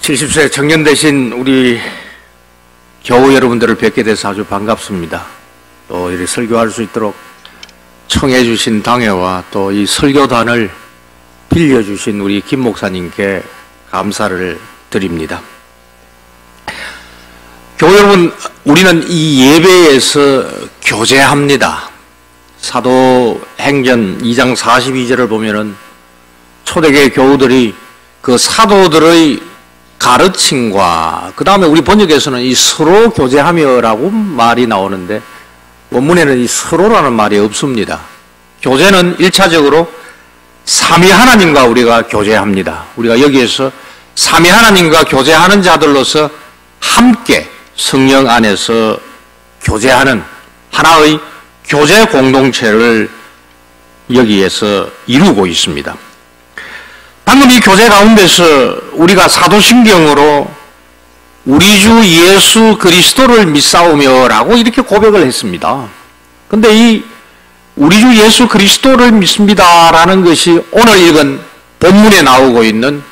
70세 청년 되신 우리 교우 여러분들을 뵙게 돼서 아주 반갑습니다. 또 이렇게 설교할 수 있도록 청해 주신 당회와 또 이 설교단을 빌려주신 우리 김 목사님께 감사를 드립니다. 교우 여러분, 우리는 이 예배에서 교제합니다. 사도행전 2장 42절을 보면은 초대교회 교우들이 그 사도들의 가르침과 그 다음에 우리 번역에서는 이 서로 교제하며라고 말이 나오는데 원문에는 이 서로라는 말이 없습니다. 교제는 1차적으로 삼위 하나님과 우리가 교제합니다. 우리가 여기에서 삼위 하나님과 교제하는 자들로서 함께 성령 안에서 교제하는 하나의 교제 공동체를 여기에서 이루고 있습니다. 방금 이 교제 가운데서 우리가 사도신경으로 우리 주 예수 그리스도를 믿사오며 라고 이렇게 고백을 했습니다. 근데 이 우리 주 예수 그리스도를 믿습니다 라는 것이 오늘 읽은 본문에 나오고 있는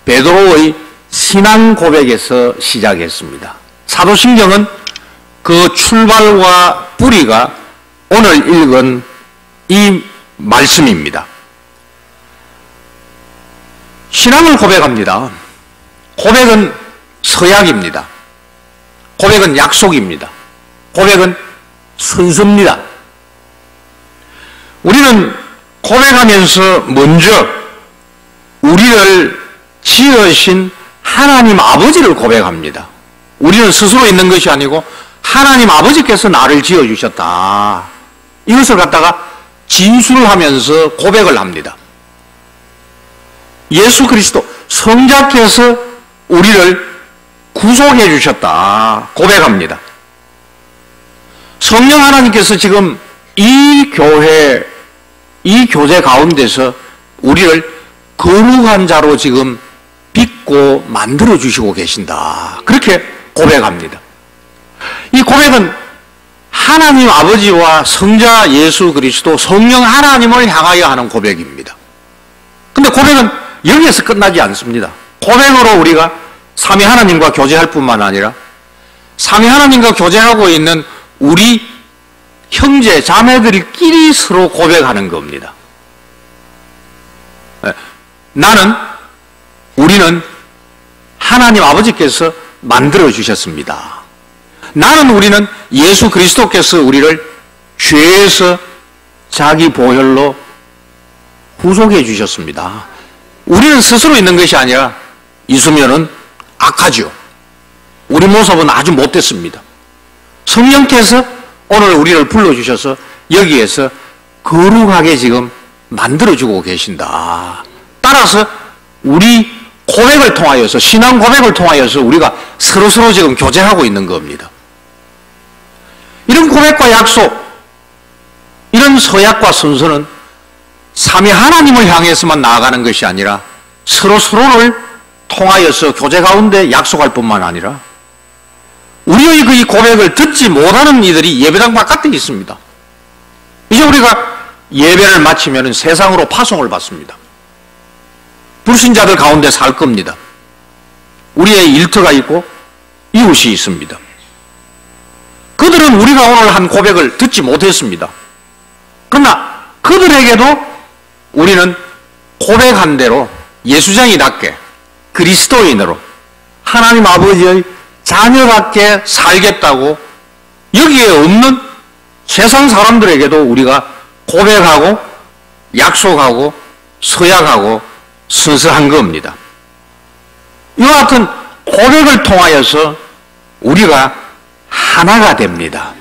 베드로의 신앙 고백에서 시작했습니다. 사도신경은 그 출발과 뿌리가 오늘 읽은 이 말씀입니다. 신앙을 고백합니다. 고백은 서약입니다. 고백은 약속입니다. 고백은 선서입니다. 우리는 고백하면서 먼저 우리를 지으신 하나님 아버지를 고백합니다. 우리는 스스로 있는 것이 아니고 하나님 아버지께서 나를 지어주셨다. 이것을 갖다가 진술을 하면서 고백을 합니다. 예수 그리스도 성자께서 우리를 구속해 주셨다 고백합니다. 성령 하나님께서 지금 이 교회, 이 교제 가운데서 우리를 거룩한 자로 지금 빚고 만들어 주시고 계신다. 그렇게 고백합니다. 이 고백은 하나님 아버지와 성자 예수 그리스도 성령 하나님을 향하여 하는 고백입니다. 근데 고백은 여기에서 끝나지 않습니다. 고백으로 우리가 삼위 하나님과 교제할 뿐만 아니라 삼위 하나님과 교제하고 있는 우리 형제 자매들끼리 서로 고백하는 겁니다. 우리는 하나님 아버지께서 만들어 주셨습니다. 우리는 예수 그리스도께서 우리를 죄에서 자기 보혈로 구속해 주셨습니다. 우리는 스스로 있는 것이 아니라 있으면은 악하죠. 우리 모습은 아주 못됐습니다. 성령께서 오늘 우리를 불러주셔서 여기에서 거룩하게 지금 만들어주고 계신다. 따라서 우리 고백을 통하여서, 신앙 고백을 통하여서 우리가 서로서로 지금 교제하고 있는 겁니다. 이런 고백과 약속, 이런 서약과 선서는 삼위 하나님을 향해서만 나아가는 것이 아니라 서로서로를 통하여서 교제 가운데 약속할 뿐만 아니라 우리의 그 이 고백을 듣지 못하는 이들이 예배당 바깥에 있습니다. 이제 우리가 예배를 마치면 세상으로 파송을 받습니다. 불신자들 가운데 살 겁니다. 우리의 일터가 있고 이웃이 있습니다. 그들은 우리가 오늘 한 고백을 듣지 못했습니다. 그러나 그들에게도 우리는 고백한 대로 예수장이답게 그리스도인으로 하나님 아버지의 자녀답게 살겠다고 여기에 없는 세상 사람들에게도 우리가 고백하고 약속하고 서약하고 선서한 겁니다. 이와 같은 고백을 통하여서 우리가 하나가 됩니다.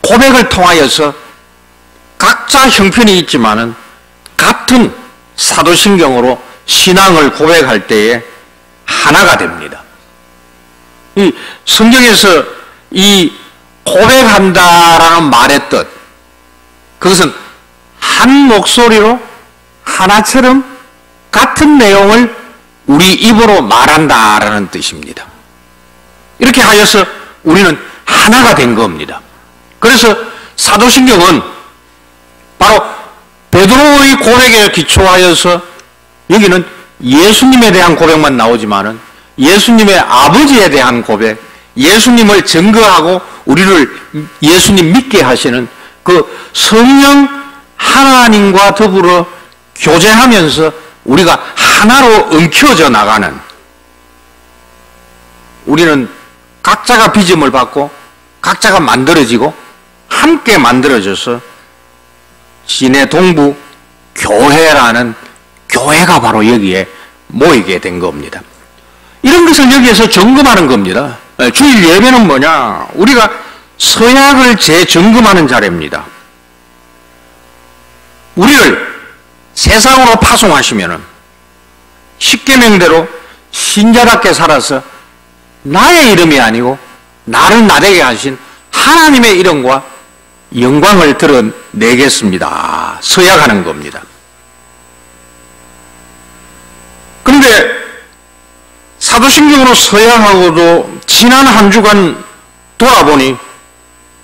고백을 통하여서 각자 형편이 있지만은 같은 사도신경으로 신앙을 고백할 때에 하나가 됩니다. 이 성경에서 이 고백한다라는 말의 뜻, 그것은 한 목소리로 하나처럼 같은 내용을 우리 입으로 말한다라는 뜻입니다. 이렇게 하여서 우리는 하나가 된 겁니다. 그래서 사도신경은 바로 베드로의 고백에 기초하여서 여기는 예수님에 대한 고백만 나오지만은 예수님의 아버지에 대한 고백, 예수님을 증거하고 우리를 예수님 믿게 하시는 그 성령 하나님과 더불어 교제하면서 우리가 하나로 엉켜져 나가는, 우리는 각자가 빚음을 받고 각자가 만들어지고 함께 만들어져서 시내 동부 교회라는 교회가 바로 여기에 모이게 된 겁니다. 이런 것을 여기에서 점검하는 겁니다. 주일 예배는 뭐냐? 우리가 서약을 재점검하는 자리입니다. 우리를 세상으로 파송하시면은 십계명대로 신자답게 살아서 나의 이름이 아니고 나를 나되게 하신 하나님의 이름과 영광을 드러내겠습니다. 서약하는 겁니다. 그런데 사도신경으로 서약하고도 지난 한 주간 돌아보니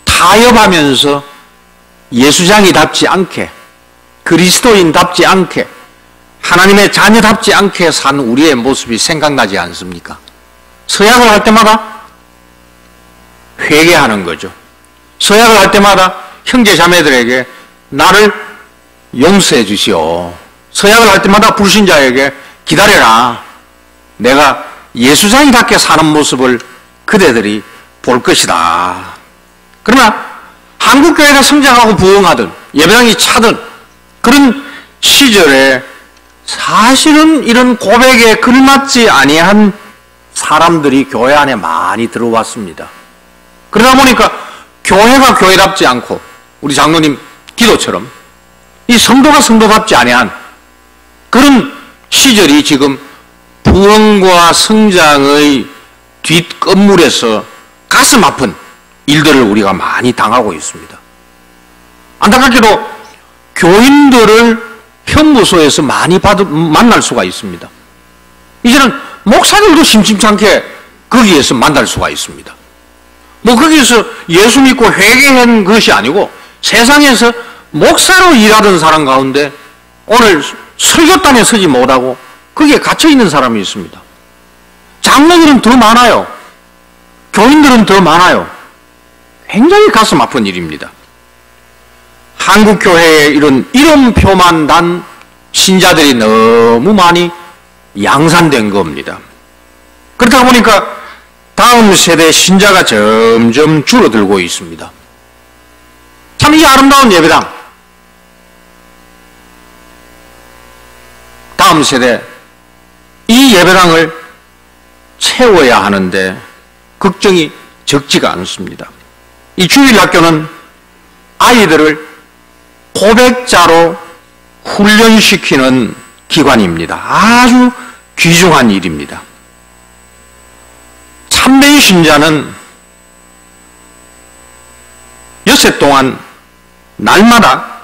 타협하면서 예수장이답지 않게, 그리스도인답지 않게, 하나님의 자녀답지 않게 산 우리의 모습이 생각나지 않습니까? 서약을 할 때마다 회개하는 거죠. 서약을 할 때마다 형제 자매들에게 나를 용서해 주시오. 서약을 할 때마다 불신자에게 기다려라. 내가 예수장이답게 사는 모습을 그대들이 볼 것이다. 그러나 한국교회가 성장하고 부흥하던, 예배당이 차던 그런 시절에 사실은 이런 고백에 걸맞지 아니한 사람들이 교회 안에 많이 들어왔습니다. 그러다 보니까 교회가 교회답지 않고 우리 장로님 기도처럼 이 성도가 성도답지 아니한 그런 시절이 지금 부흥과 성장의 뒷건물에서 가슴 아픈 일들을 우리가 많이 당하고 있습니다. 안타깝게도 교인들을 형무소에서 많이 만날 수가 있습니다. 이제는 목사들도 심심찮게 거기에서 만날 수가 있습니다. 뭐 거기에서 예수 믿고 회개한 것이 아니고 세상에서 목사로 일하던 사람 가운데 오늘 설교단에 서지 못하고 거기에 갇혀 있는 사람이 있습니다. 장로들은 더 많아요. 교인들은 더 많아요. 굉장히 가슴 아픈 일입니다. 한국교회에 이런 이름표만 단 신자들이 너무 많이 양산된 겁니다. 그렇다 보니까 다음 세대 신자가 점점 줄어들고 있습니다. 참 이 아름다운 예배당, 다음 세대 이 예배당을 채워야 하는데 걱정이 적지가 않습니다. 이 주일학교는 아이들을 고백자로 훈련시키는 기관입니다. 아주 귀중한 일입니다. 참된 신자는 여세 동안 날마다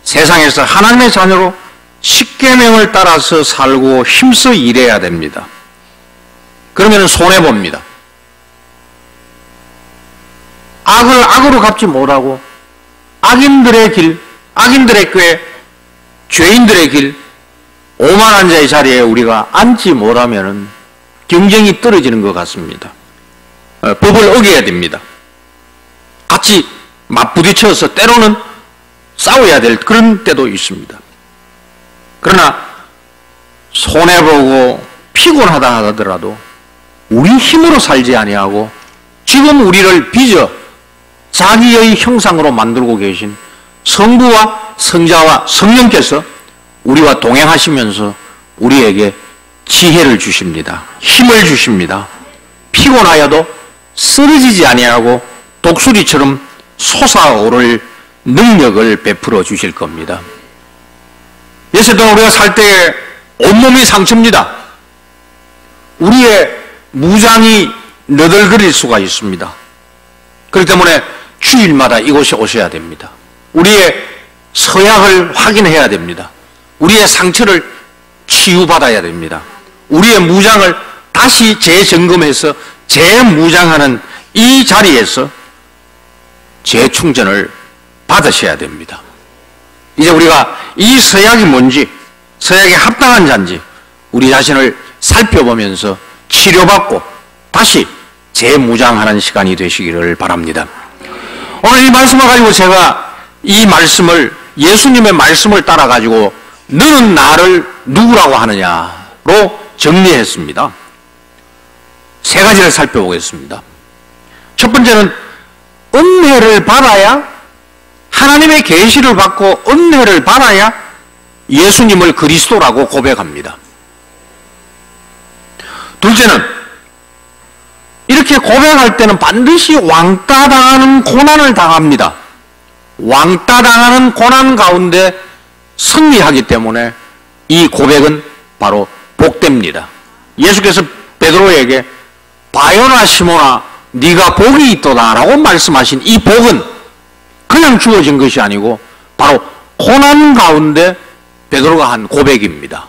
세상에서 하나님의 자녀로 십계명을 따라서 살고 힘써 일해야 됩니다. 그러면 손해봅니다. 악을 악으로 갚지 못하고 악인들의 길, 악인들의 꾀, 죄인들의 길, 오만한 자의 자리에 우리가 앉지 못하면 경쟁이 떨어지는 것 같습니다. 법을 어겨야 됩니다. 같이 맞부딪혀서 때로는 싸워야 될 그런 때도 있습니다. 그러나 손해보고 피곤하다 하더라도 우리 힘으로 살지 아니하고 지금 우리를 빚어 자기의 형상으로 만들고 계신 성부와 성자와 성령께서 우리와 동행하시면서 우리에게 지혜를 주십니다. 힘을 주십니다. 피곤하여도 쓰러지지 아니하고 독수리처럼 솟아오를 능력을 베풀어 주실 겁니다. 예수 동안 우리가 살 때 온몸이 상처입니다. 우리의 무장이 너덜거릴 수가 있습니다. 그렇기 때문에 주일마다 이곳에 오셔야 됩니다. 우리의 서약을 확인해야 됩니다. 우리의 상처를 치유받아야 됩니다. 우리의 무장을 다시 재점검해서 재무장하는 이 자리에서 재충전을 받으셔야 됩니다. 이제 우리가 이 서약이 뭔지, 서약에 합당한 자인지 우리 자신을 살펴보면서 치료받고 다시 재무장하는 시간이 되시기를 바랍니다. 오늘 이 말씀을 가지고 제가 이 말씀을 예수님의 말씀을 따라 가지고 너는 나를 누구라고 하느냐로 정리했습니다. 세 가지를 살펴보겠습니다. 첫 번째는 은혜를 받아야, 하나님의 계시를 받고 은혜를 받아야 예수님을 그리스도라고 고백합니다. 둘째는 이렇게 고백할 때는 반드시 왕따 당하는 고난을 당합니다. 왕따 당하는 고난 가운데 승리하기 때문에 이 고백은 바로 복됩니다. 예수께서 베드로에게 바요나 시몬아 네가 복이 있도다 라고 말씀하신 이 복은 그냥 주어진 것이 아니고 바로 고난 가운데 베드로가 한 고백입니다.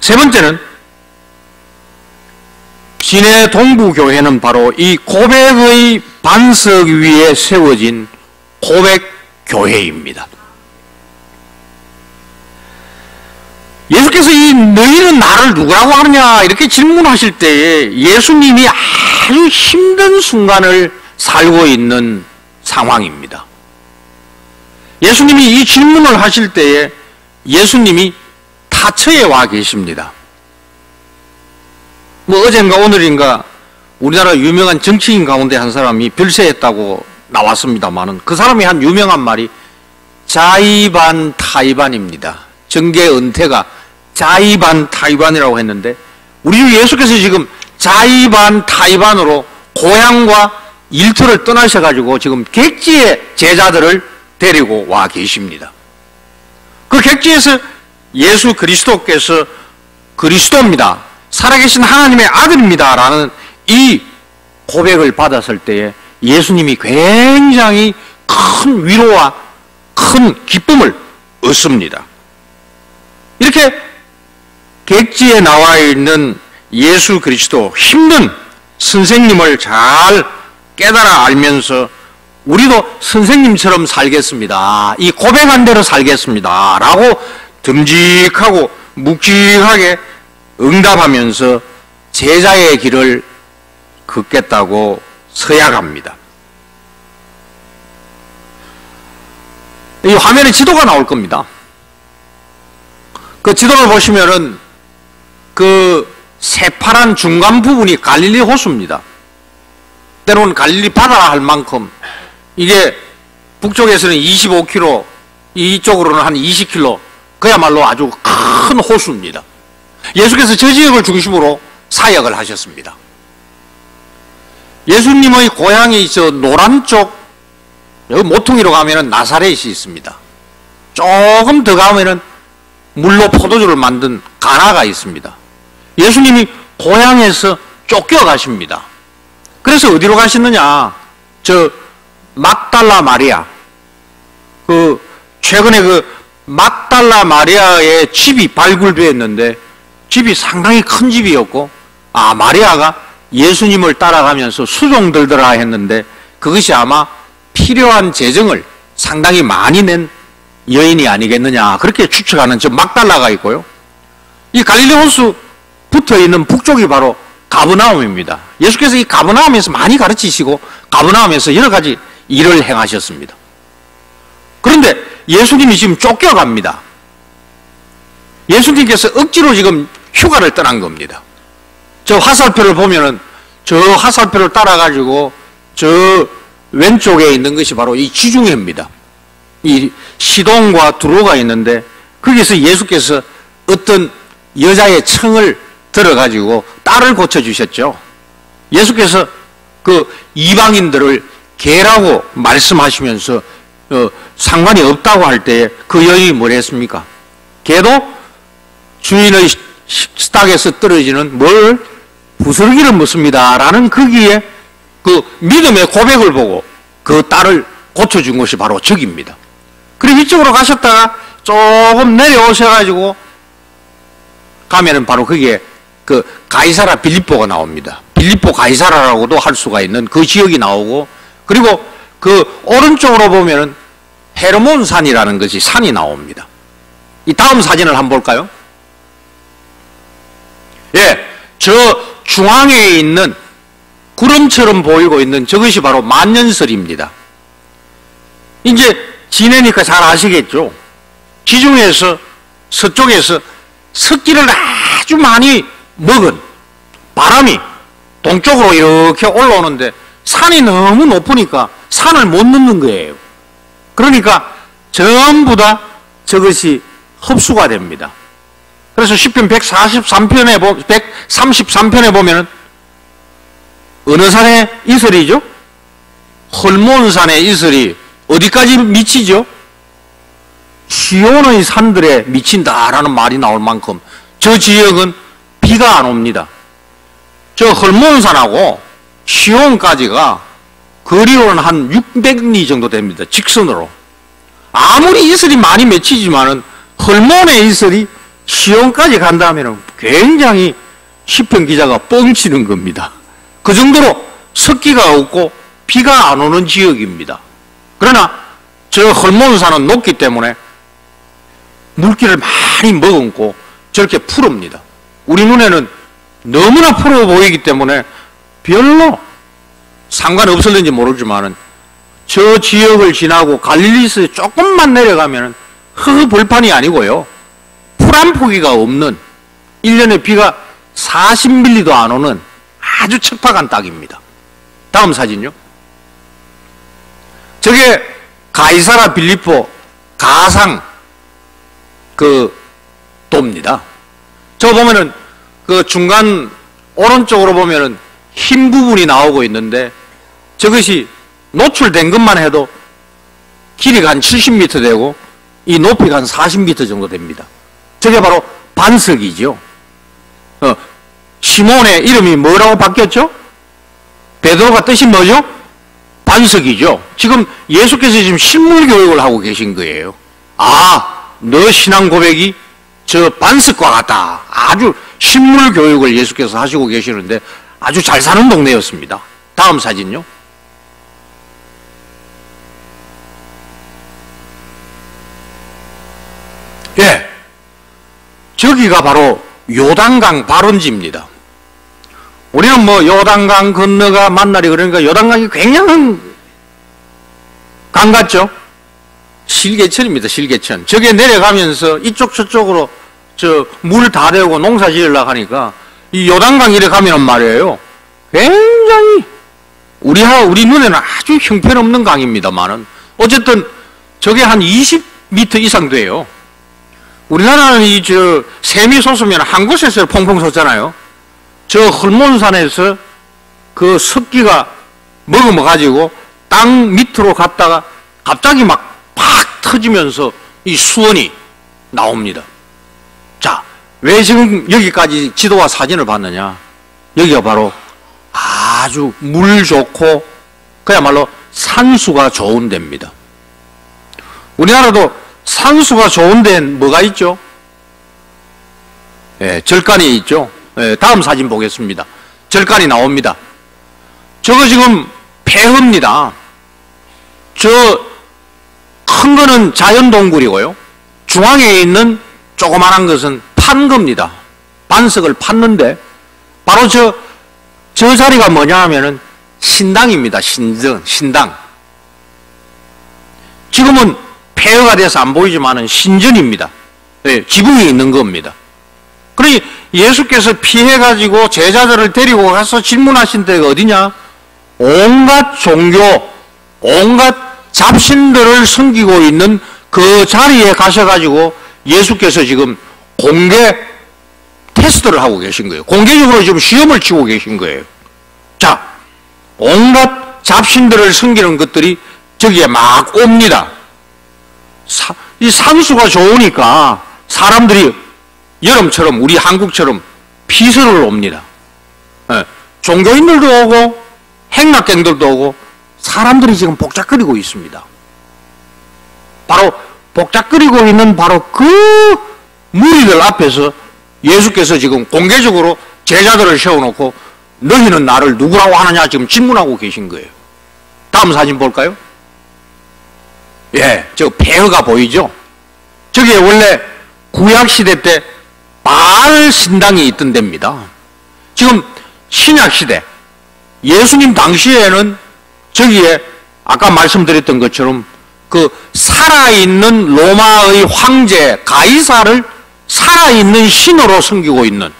세 번째는 진해 동부교회는 바로 이 고백의 반석 위에 세워진 고백교회입니다. 예수께서 이 너희는 나를 누구라고 하느냐 이렇게 질문하실 때에 예수님이 아주 힘든 순간을 살고 있는 상황입니다. 예수님이 이 질문을 하실 때에 예수님이 타처에 와 계십니다. 뭐 어젠가 오늘인가 우리나라 유명한 정치인 가운데 한 사람이 별세했다고 나왔습니다만은 그 사람이 한 유명한 말이 자의반 타의반입니다. 정계 은퇴가 자의반 타의반이라고 했는데 우리 주 예수께서 지금 자의반 타의반으로 고향과 일터를 떠나셔가지고 지금 객지의 제자들을 데리고 와 계십니다. 그 객지에서 예수 그리스도께서 그리스도입니다. 살아계신 하나님의 아들입니다. 라는 이 고백을 받았을 때에 예수님이 굉장히 큰 위로와 큰 기쁨을 얻습니다. 이렇게 객지에 나와 있는 예수 그리스도 힘든 선생님을 잘 깨달아 알면서 우리도 선생님처럼 살겠습니다. 이 고백한 대로 살겠습니다. 라고 듬직하고 묵직하게 응답하면서 제자의 길을 걷겠다고 서약합니다. 이 화면에 지도가 나올 겁니다. 그 지도를 보시면은 그 새파란 중간 부분이 갈릴리 호수입니다. 때로는 갈릴리 바다 할 만큼 이게 북쪽에서는 25km, 이쪽으로는 한 20km, 그야말로 아주 큰 호수입니다. 예수께서 저 지역을 중심으로 사역을 하셨습니다. 예수님의 고향이 저 노란 쪽, 여기 모퉁이로 가면은 나사렛이 있습니다. 조금 더 가면은 물로 포도주를 만든 가나가 있습니다. 예수님이 고향에서 쫓겨가십니다. 그래서 어디로 가시느냐? 저 막달라 마리아, 최근에 막달라 마리아의 집이 발굴되었는데 집이 상당히 큰 집이었고, 마리아가 예수님을 따라가면서 수종 들더라 했는데 그것이 아마 필요한 재정을 상당히 많이 낸 여인이 아니겠느냐, 그렇게 추측하는 저 막달라가 있고요. 이 갈릴리 호수 붙어 있는 북쪽이 바로 가버나움입니다. 예수께서 이 가버나움에서 많이 가르치시고 가버나움에서 여러 가지 일을 행하셨습니다. 그런데 예수님이 지금 쫓겨갑니다. 예수님께서 억지로 지금 휴가를 떠난 겁니다. 저 화살표를 보면은 저 화살표를 따라가지고 저 왼쪽에 있는 것이 바로 이 지중해입니다. 이 시돈과 두로가 있는데 거기서 예수께서 어떤 여자의 청을 들어가지고 딸을 고쳐주셨죠. 예수께서 그 이방인들을 개라고 말씀하시면서 상관이 없다고 할 때 그 여인이 뭘 했습니까? 개도 주인의 식탁에서 떨어지는 뭘 부스러기를 먹습니다 라는 거기에 그 믿음의 고백을 보고 그 딸을 고쳐준 것이 바로 저기입니다. 그리고 이쪽으로 가셨다가 조금 내려오셔가지고 가면은 바로 거기에 그 가이사라 빌립보가 나옵니다. 빌립보 가이사라라고도 할 수가 있는 그 지역이 나오고, 그리고 그 오른쪽으로 보면은 헤르몬 산이라는 것이 산이 나옵니다. 이 다음 사진을 한번 볼까요? 예, 저 중앙에 있는 구름처럼 보이고 있는 저것이 바로 만년설입니다. 이제 지내니까 잘 아시겠죠? 지중해에서 서쪽에서 습기를 아주 많이 먹은 바람이 동쪽으로 이렇게 올라오는데 산이 너무 높으니까 산을 못 넘는 거예요. 그러니까 전부 다 저것이 흡수가 됩니다. 그래서 시편 133편에 보면은 어느 산의 이슬이죠? 헐몬산의 이슬이 어디까지 미치죠? 시온의 산들에 미친다라는 말이 나올 만큼 저 지역은 비가 안 옵니다. 저 헐몬산하고 시온까지가 거리로는 한 600리 정도 됩니다. 직선으로. 아무리 이슬이 많이 맺히지만은 헐몬의 이슬이 시온까지 간다면 굉장히 시편 기자가 뻥치는 겁니다. 그 정도로 습기가 없고 비가 안 오는 지역입니다. 그러나 저 헐몬산은 높기 때문에 물기를 많이 머금고 저렇게 푸릅니다. 우리 눈에는 너무나 푸르 보이기 때문에 별로 상관없을는지 모르지만은 저 지역을 지나고 갈릴리에서 조금만 내려가면 흙벌판이 아니고요. 풀 한 포기가 없는 1년에 비가 40mm도 안 오는 아주 척박한 땅입니다. 다음 사진요. 저게 가이사라 빌립보 가상 그 도입니다. 저 보면은 그 중간 오른쪽으로 보면은 흰 부분이 나오고 있는데 저것이 노출된 것만 해도 길이가 한 70m 되고 이 높이가 한 40m 정도 됩니다. 저게 바로 반석이죠. 시몬의 이름이 뭐라고 바뀌었죠? 베드로가 뜻이 뭐죠? 반석이죠. 지금 예수께서 지금 실물 교육을 하고 계신 거예요. 아, 너 신앙 고백이 저 반석과 같다. 아주 실물 교육을 예수께서 하시고 계시는데 아주 잘 사는 동네였습니다. 다음 사진요. 예. 저기가 바로 요단강 발원지입니다. 우리는 뭐 요단강 건너가 만나리 그러니까 요단강이 굉장한 강 같죠? 실개천입니다. 실개천. 저게 내려가면서 이쪽 저쪽으로 저 물 다 대고 농사 지으려고 하니까 이 요단강 이래 가면은 말이에요. 굉장히 우리 눈에는 아주 형편없는 강입니다만은 어쨌든 저게 한 20m 이상 돼요. 우리나라는 이 저 샘이 솟으면 한 곳에서 펑펑 솟잖아요. 저 헐몬산에서 그 습기가 머금어가지고 땅 밑으로 갔다가 갑자기 막 팍 터지면서 이 수원이 나옵니다. 자, 왜 지금 여기까지 지도와 사진을 봤느냐? 여기가 바로 아주 물 좋고 그야말로 산수가 좋은 데입니다. 우리나라도 산수가 좋은 데는 뭐가 있죠? 예, 절간이 있죠. 예, 다음 사진 보겠습니다. 절간이 나옵니다. 저거 지금 폐허입니다. 저 큰 거는 자연동굴이고요. 중앙에 있는 조그만한 것은 판 겁니다. 반석을 팠는데 바로 저 자리가 뭐냐 하면은 신당입니다. 신당. 지금은 폐허가 돼서 안 보이지만은 신전입니다. 네, 지붕이 있는 겁니다. 그러니 예수께서 피해가지고 제자들을 데리고 가서 질문하신 데가 어디냐? 온갖 종교, 온갖 잡신들을 섬기고 있는 그 자리에 가셔가지고 예수께서 지금 공개 테스트를 하고 계신 거예요. 공개적으로 지금 시험을 치고 계신 거예요. 자, 온갖 잡신들을 섬기는 것들이 저기에 막 옵니다. 이 산수가 좋으니까 사람들이 여름처럼 우리 한국처럼 피서를 옵니다. 예, 종교인들도 오고 행락객들도 오고 사람들이 지금 복잡거리고 있습니다. 바로 복잡거리고 있는 바로 그 무리들 앞에서 예수께서 지금 공개적으로 제자들을 세워놓고 너희는 나를 누구라고 하느냐 지금 질문하고 계신 거예요. 다음 사진 볼까요? 예, 저 폐허가 보이죠? 저게 원래 구약시대 때 바알 신당이 있던 데입니다. 지금 신약시대 예수님 당시에는 저기에 아까 말씀드렸던 것처럼 그 살아있는 로마의 황제 가이사를 살아있는 신으로 섬기고 있는,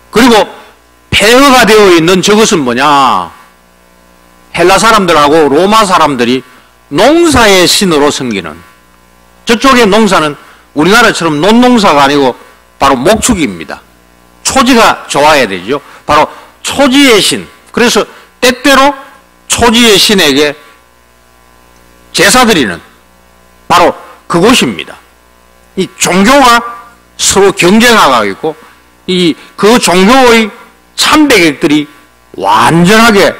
그리고 폐허가 되어 있는 저것은 뭐냐, 헬라 사람들하고 로마 사람들이 농사의 신으로 섬기는, 저쪽의 농사는 우리나라처럼 논농사가 아니고 바로 목축입니다. 초지가 좋아야 되죠. 바로 초지의 신. 그래서 때때로 초지의 신에게 제사 드리는 바로 그곳입니다. 이 종교가 서로 경쟁하고 있고, 그 종교의 참배객들이 완전하게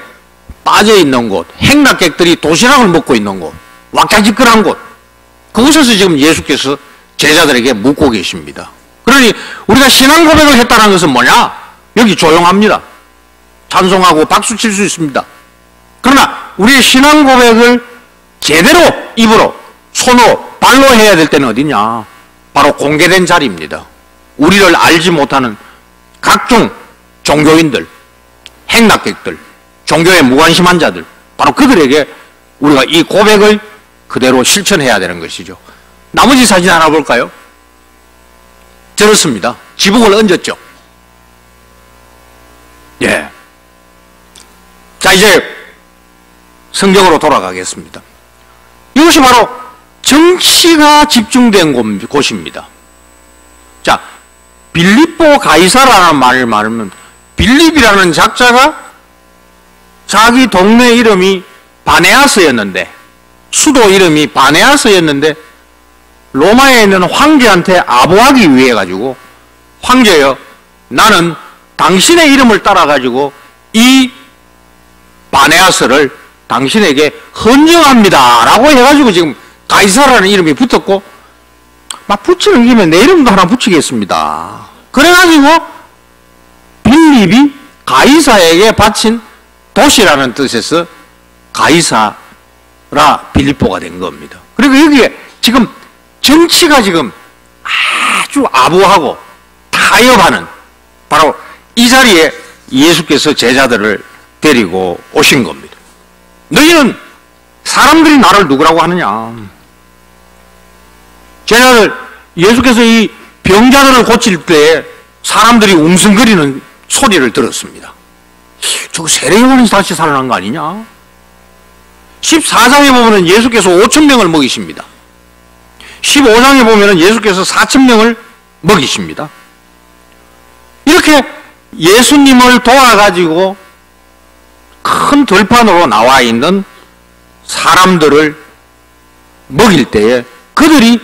빠져 있는 곳, 행락객들이 도시락을 먹고 있는 곳, 왁자지껄한 곳, 그곳에서 지금 예수께서 제자들에게 묻고 계십니다. 그러니 우리가 신앙 고백을 했다는 것은 뭐냐? 여기 조용합니다. 찬송하고 박수 칠 수 있습니다. 그러나 우리의 신앙 고백을 제대로 입으로, 손으로, 발로 해야 될 때는 어디냐? 바로 공개된 자리입니다. 우리를 알지 못하는 각종 종교인들, 행락객들, 종교에 무관심한 자들, 바로 그들에게 우리가 이 고백을 그대로 실천해야 되는 것이죠. 나머지 사진 하나 볼까요? 저렇습니다. 지붕을 얹었죠. 예. 자, 이제 성경으로 돌아가겠습니다. 이것이 바로 정치가 집중된 곳입니다. 자, 빌립보 가이사라는 말을 말하면, 빌립이라는 작자가 자기 동네 이름이 바네아스였는데, 수도 이름이 바네아스였는데, 로마에 있는 황제한테 아부하기 위해 가지고, 황제여, 나는 당신의 이름을 따라 가지고 이 바네아스를 당신에게 헌정합니다 라고 해가지고 지금 가이사라는 이름이 붙었고, 막 붙이는 김에 내 이름도 하나 붙이겠습니다. 그래가지고 빌립이 가이사에게 바친 도시라는 뜻에서 가이사라 빌립보가 된 겁니다. 그리고 여기에 지금 정치가 지금 아주 아부하고 타협하는 바로 이 자리에 예수께서 제자들을 데리고 오신 겁니다. 너희는 사람들이 나를 누구라고 하느냐? 제자들, 예수께서 이 병자들을 고칠 때 사람들이 웅성거리는 소리를 들었습니다. 저거 세례요한이 다시 살아난 거 아니냐? 14장에 보면 예수께서 5,000명을 먹이십니다. 15장에 보면 예수께서 4,000명을 먹이십니다. 이렇게 예수님을 도와가지고 큰 들판으로 나와 있는 사람들을 먹일 때에 그들이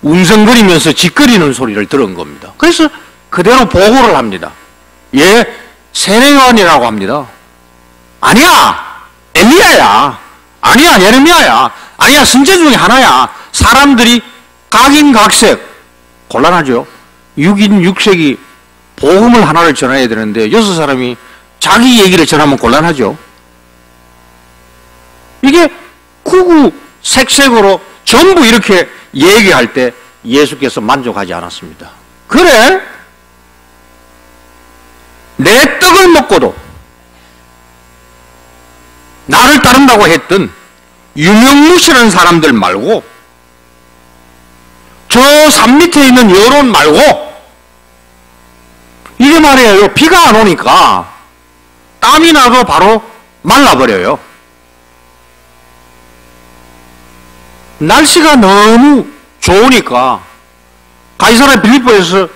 웅성거리면서 짓거리는 소리를 들은 겁니다. 그래서 그대로 보고를 합니다. 예, 세례요한이라고 합니다. 아니야, 엘리야야. 아니야, 예레미야야. 아니야, 선지 중에 하나야. 사람들이 각인각색, 곤란하죠. 6인 6색이 복음을 하나를 전해야 되는데 6사람이 자기 얘기를 전하면 곤란하죠. 이게 구구색색으로 전부 이렇게 얘기할 때 예수께서 만족하지 않았습니다. 그래? 내 떡을 먹고도 나를 따른다고 했던 유명무실한 사람들 말고, 저 산 밑에 있는 여론 말고, 이게 말이에요. 비가 안 오니까 땀이 나도 바로 말라버려요. 날씨가 너무 좋으니까 가이사랴 빌립보에서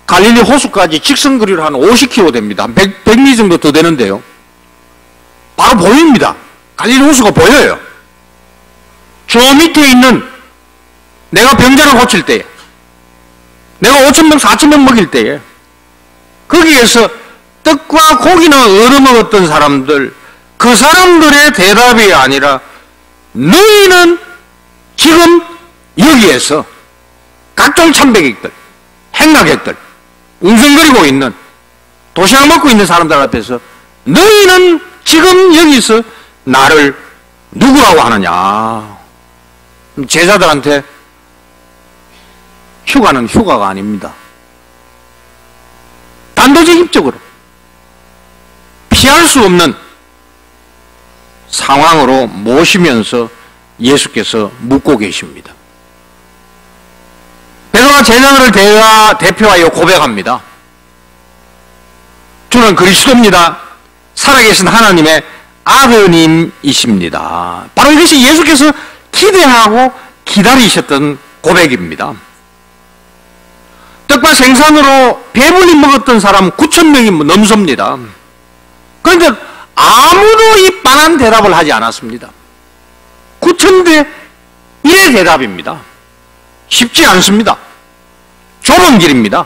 갈릴리 호수까지 직선거리로 한 50km 됩니다. 100리 정도 더 되는데요. 바로 보입니다. 갈릴리 호수가 보여요. 저 밑에 있는 내가 병자를 고칠 때에, 내가 5,000명, 4,000명 먹일 때에, 거기에서 떡과 고기나 얻어먹었던 사람들, 그 사람들의 대답이 아니라 너희는 지금 여기에서 각종 참배객들, 행락객들, 웅성거리고 있는, 도시락 먹고 있는 사람들 앞에서 너희는 지금 여기서 나를 누구라고 하느냐? 제자들한테 휴가는 휴가가 아닙니다. 단도직입적으로 수 없는 상황으로 모시면서 예수께서 묻고 계십니다. 베드로가 제자들을 대표하여 고백합니다. 주는 그리스도입니다. 살아계신 하나님의 아드님이십니다. 바로 이것이 예수께서 기대하고 기다리셨던 고백입니다. 떡과 생선으로 배불리 먹었던 사람 9,000명이 넘습니다. 그런데 아무도 이 빤한 대답을 하지 않았습니다. 9,000대 1의 대답입니다. 쉽지 않습니다. 좁은 길입니다.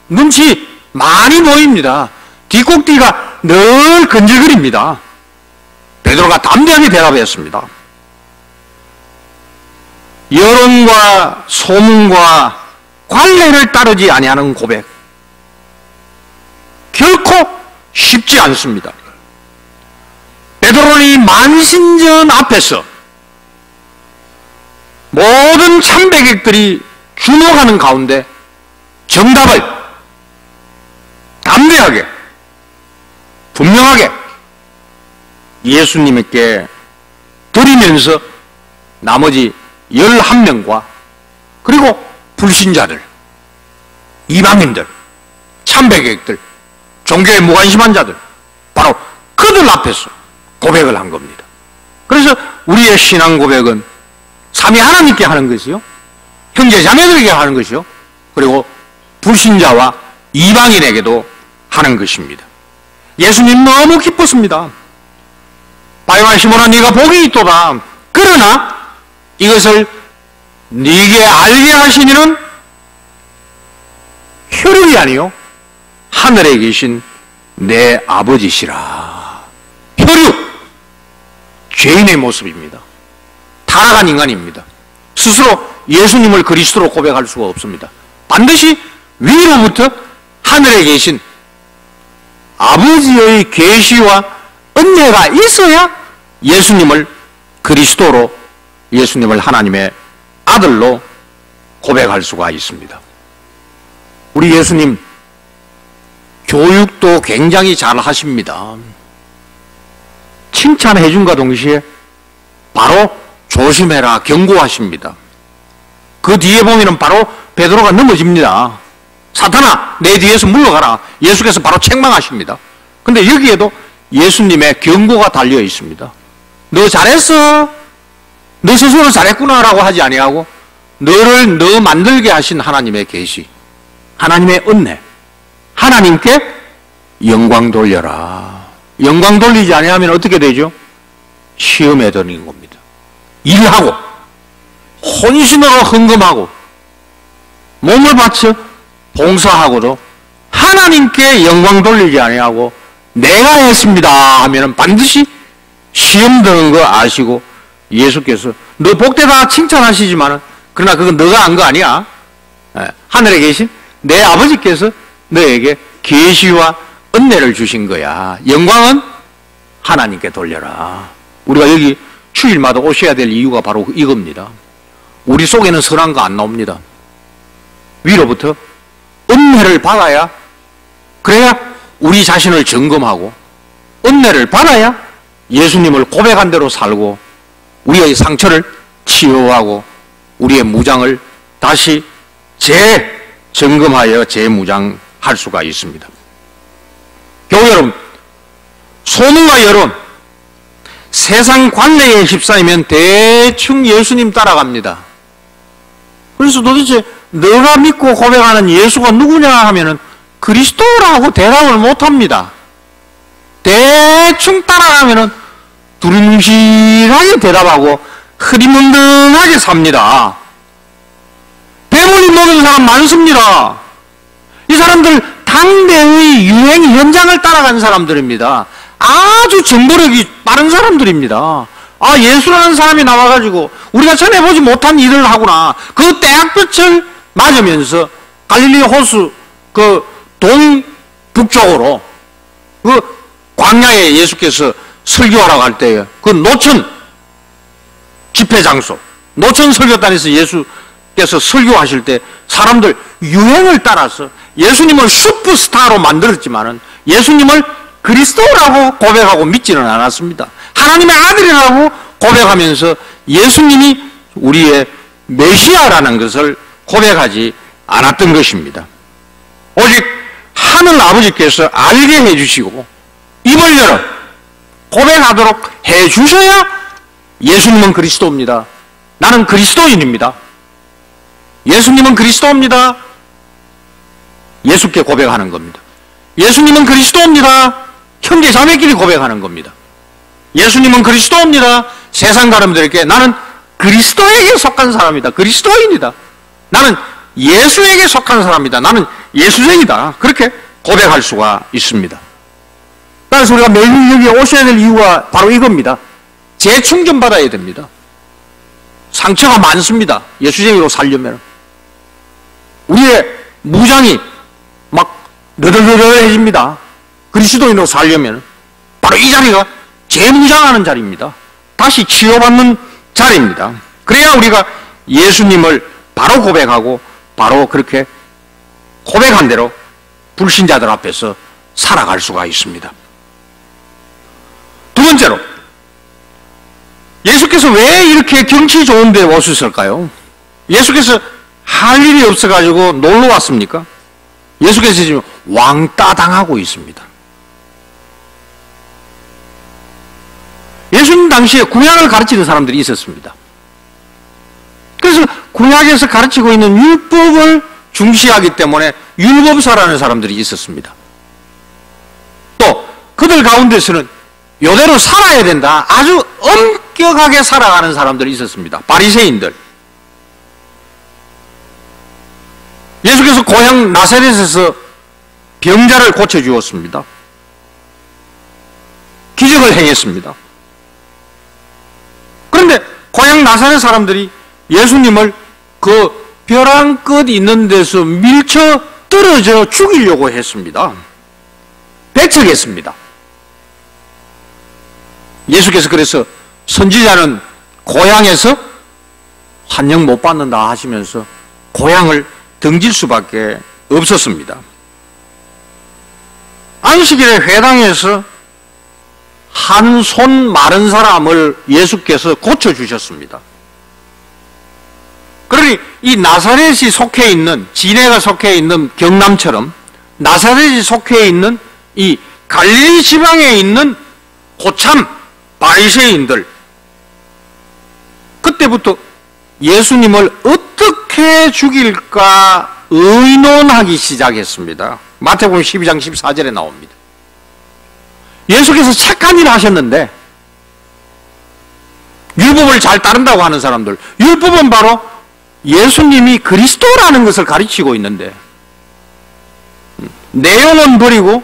눈치 많이 보입니다. 뒷꼭지가 늘 근질거립니다. 베드로가 담대하게 대답했습니다. 여론과 소문과 관례를 따르지 아니하는 고백, 결코 쉽지 않습니다. 베드로는 이 만신전 앞에서 모든 참배객들이 주목하는 가운데 정답을 담대하게 분명하게 예수님께 드리면서 나머지 11명과 그리고 불신자들, 이방인들, 참배객들, 종교에 무관심한 자들, 바로 그들 앞에서 고백을 한 겁니다. 그래서 우리의 신앙 고백은 삼위 하나님께 하는 것이요, 형제 자매들에게 하는 것이요, 그리고 불신자와 이방인에게도 하는 것입니다. 예수님 너무 기뻤습니다. 바요한 시몬아, 네가 복이 있도다. 그러나 이것을 네게 알게 하시니는 혈육이 아니요 하늘에 계신 내 아버지시라. 혈육, 죄인의 모습입니다. 타락한 인간입니다. 스스로 예수님을 그리스도로 고백할 수가 없습니다. 반드시 위로부터 하늘에 계신 아버지의 계시와 은혜가 있어야 예수님을 그리스도로, 예수님을 하나님의 아들로 고백할 수가 있습니다. 우리 예수님 교육도 굉장히 잘 하십니다. 칭찬해 준과 동시에 바로 조심해라 경고하십니다. 그 뒤에 보면 바로 베드로가 넘어집니다. 사탄아, 내 뒤에서 물러가라. 예수께서 바로 책망하십니다. 근데 여기에도 예수님의 경고가 달려 있습니다. 너 잘했어, 너 스스로 잘했구나라고 하지 아니하고 너를 너 만들게 하신 하나님의 계시, 하나님의 은혜, 하나님께 영광 돌려라. 영광 돌리지 아니하면 어떻게 되죠? 시험에 드는 겁니다. 일하고 혼신으로 헌금하고 몸을 바쳐 봉사하고도 하나님께 영광 돌리지 아니하고 내가 했습니다 하면 반드시 시험 드는 거 아시고 예수께서 너 복되다 칭찬하시지만 그러나 그건 너가 한 거 아니야. 하늘에 계신 내 아버지께서 너에게 계시와 은혜를 주신 거야. 영광은 하나님께 돌려라. 우리가 여기 주일마다 오셔야 될 이유가 바로 이겁니다. 우리 속에는 선한 거 안 나옵니다. 위로부터 은혜를 받아야, 그래야 우리 자신을 점검하고 은혜를 받아야 예수님을 고백한 대로 살고 우리의 상처를 치유하고 우리의 무장을 다시 재점검하여 재무장할 수가 있습니다. 교회 여러분, 소문과 여론, 세상 관례에 휩싸이면 대충 예수님 따라갑니다. 그래서 도대체 너가 믿고 고백하는 예수가 누구냐 하면은 그리스도라고 대답을 못합니다. 대충 따라가면은 두리뭉실하게 대답하고 흐리멍덩하게 삽니다. 배불리 먹은 사람 많습니다. 이 사람들 당대의 유행 현장을 따라간 사람들입니다. 아주 정보력이 빠른 사람들입니다. 아, 예수라는 사람이 나와가지고 우리가 전해보지 못한 일을 하구나. 그 떼약볕을 맞으면서 갈릴리 호수 그 동북쪽으로 그 광야에 예수께서 설교하러 갈 때에 그 노천 집회 장소, 노천 설교단에서 예수께서 설교하실 때 사람들 유행을 따라서 예수님을 슈퍼스타로 만들었지만은 예수님을 그리스도라고 고백하고 믿지는 않았습니다. 하나님의 아들이라고 고백하면서 예수님이 우리의 메시아라는 것을 고백하지 않았던 것입니다. 오직 하늘 아버지께서 알게 해주시고 입을 열어 고백하도록 해주셔야 예수님은 그리스도입니다. 나는 그리스도인입니다. 예수님은 그리스도입니다. 예수께 고백하는 겁니다. 예수님은 그리스도입니다. 형제 자매끼리 고백하는 겁니다. 예수님은 그리스도입니다. 세상 사람들에게 나는 그리스도에게 속한 사람이다. 그리스도인이다. 나는 예수에게 속한 사람이다. 나는 예수쟁이다. 그렇게 고백할 수가 있습니다. 그래서 우리가 매일 여기 오셔야 될 이유가 바로 이겁니다. 재충전 받아야 됩니다. 상처가 많습니다. 예수쟁이로 살려면. 우리의 무장이 막 너덜너덜해집니다. 그리스도인으로 살려면. 바로 이 자리가 재무장하는 자리입니다. 다시 치유받는 자리입니다. 그래야 우리가 예수님을 바로 고백하고 바로 그렇게 고백한 대로 불신자들 앞에서 살아갈 수가 있습니다. 두 번째로, 예수께서 왜 이렇게 경치 좋은 데 오셨을까요? 예수께서 할 일이 없어가지고 놀러 왔습니까? 예수께서 지금 왕따 당하고 있습니다. 예수님 당시에 구약을 가르치는 사람들이 있었습니다. 그래서 구약에서 가르치고 있는 율법을 중시하기 때문에 율법사라는 사람들이 있었습니다. 또 그들 가운데서는 이대로 살아야 된다, 아주 엄격하게 살아가는 사람들이 있었습니다. 바리새인들. 예수께서 고향 나사렛에서 병자를 고쳐주었습니다. 기적을 행했습니다. 그런데 고향 나사렛 사람들이 예수님을 그 벼랑 끝 있는 데서 밀쳐 떨어져 죽이려고 했습니다. 배척했습니다. 예수께서 그래서 선지자는 고향에서 환영 못 받는다 하시면서 고향을 등질 수밖에 없었습니다. 안식일에 회당에서 한 손 마른 사람을 예수께서 고쳐주셨습니다. 그러니 이 나사렛이 속해 있는, 지네가 속해 있는 경남처럼 나사렛이 속해 있는 이 갈릴리 지방에 있는 고참 바리새인들, 그때부터 예수님을 어떻게 죽일까 의논하기 시작했습니다. 마태복음 12장 14절에 나옵니다. 예수께서 착한 일을 하셨는데 율법을 잘 따른다고 하는 사람들, 율법은 바로 예수님이 그리스도라는 것을 가르치고 있는데 내용은 버리고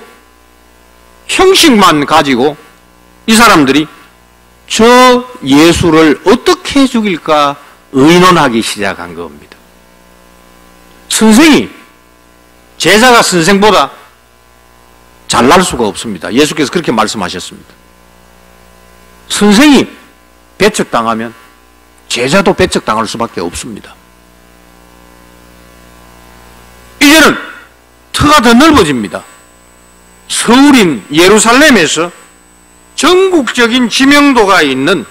형식만 가지고 이 사람들이 저 예수를 어떻게 죽일까 의논하기 시작한 겁니다. 선생이 제자가 선생보다 잘날 수가 없습니다. 예수께서 그렇게 말씀하셨습니다. 선생이 배척당하면 제자도 배척당할 수밖에 없습니다. 이제는 터가 더 넓어집니다. 서울인 예루살렘에서 전국적인 지명도가 있는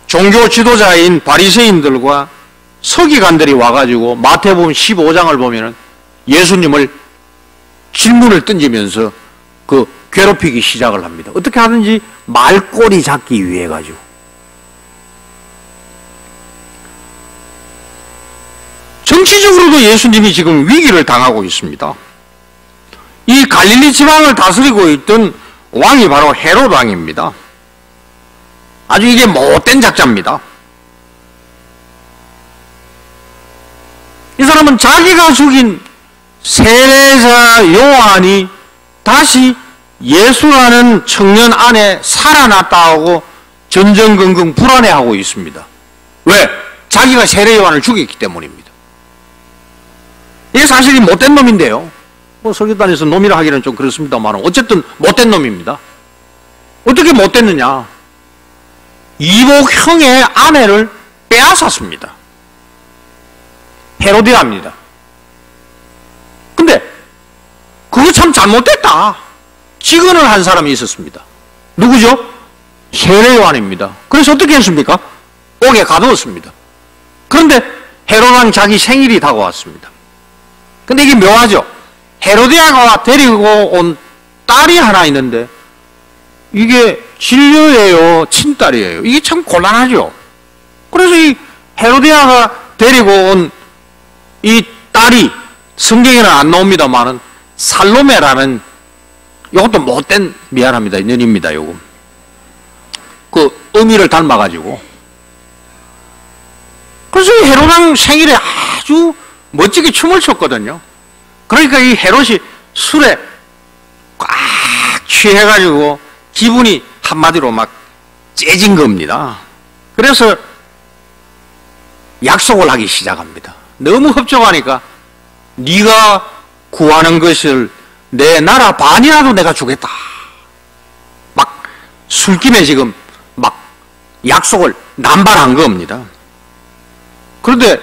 종교 지도자인 바리새인들과 서기관들이 와가지고 마태복음 15장을 보면은 예수님을 질문을 던지면서 그 괴롭히기 시작을 합니다. 어떻게 하든지 말꼬리 잡기 위해 가지고. 정치적으로도 예수님이 지금 위기를 당하고 있습니다. 이 갈릴리 지방을 다스리고 있던 왕이 바로 헤롯 왕입니다. 아주 이게 못된 작자입니다. 이 사람은 자기가 죽인 세례자 요한이 다시 예수라는 청년 안에 살아났다고 전전긍긍 불안해하고 있습니다. 왜? 자기가 세례 요한을 죽였기 때문입니다. 이게 사실이 못된 놈인데요. 뭐 설교단에서 놈이라 하기는 좀 그렇습니다만 어쨌든 못된 놈입니다. 어떻게 못됐느냐? 이복형의 아내를 빼앗았습니다. 헤로디아입니다. 근데 그거 참 잘못됐다. 직언을 한 사람이 있었습니다. 누구죠? 세례 요한입니다. 그래서 어떻게 했습니까? 옥에 가두었습니다. 그런데 헤롯 왕 자기 생일이 다가왔습니다. 근데 이게 묘하죠? 헤로디아가 데리고 온 딸이 하나 있는데 이게 진료예요, 친딸이에요? 이게 참 곤란하죠? 그래서 이 헤로디아가 데리고 온 이 딸이 성경에는 안 나옵니다만은 살로메라는 이것도 못된, 미안합니다, 년입니다, 요거. 그 의미를 닮아가지고. 그래서 이 헤롯 왕 생일에 아주 멋지게 춤을 췄거든요. 그러니까 이 헤롯이 술에 꽉 취해가지고 기분이 한마디로 막 째진 겁니다. 그래서 약속을 하기 시작합니다. 너무 흡족하니까 네가 구하는 것을 내 나라 반이라도 내가 주겠다. 막 술김에 지금 막 약속을 남발한 겁니다. 그런데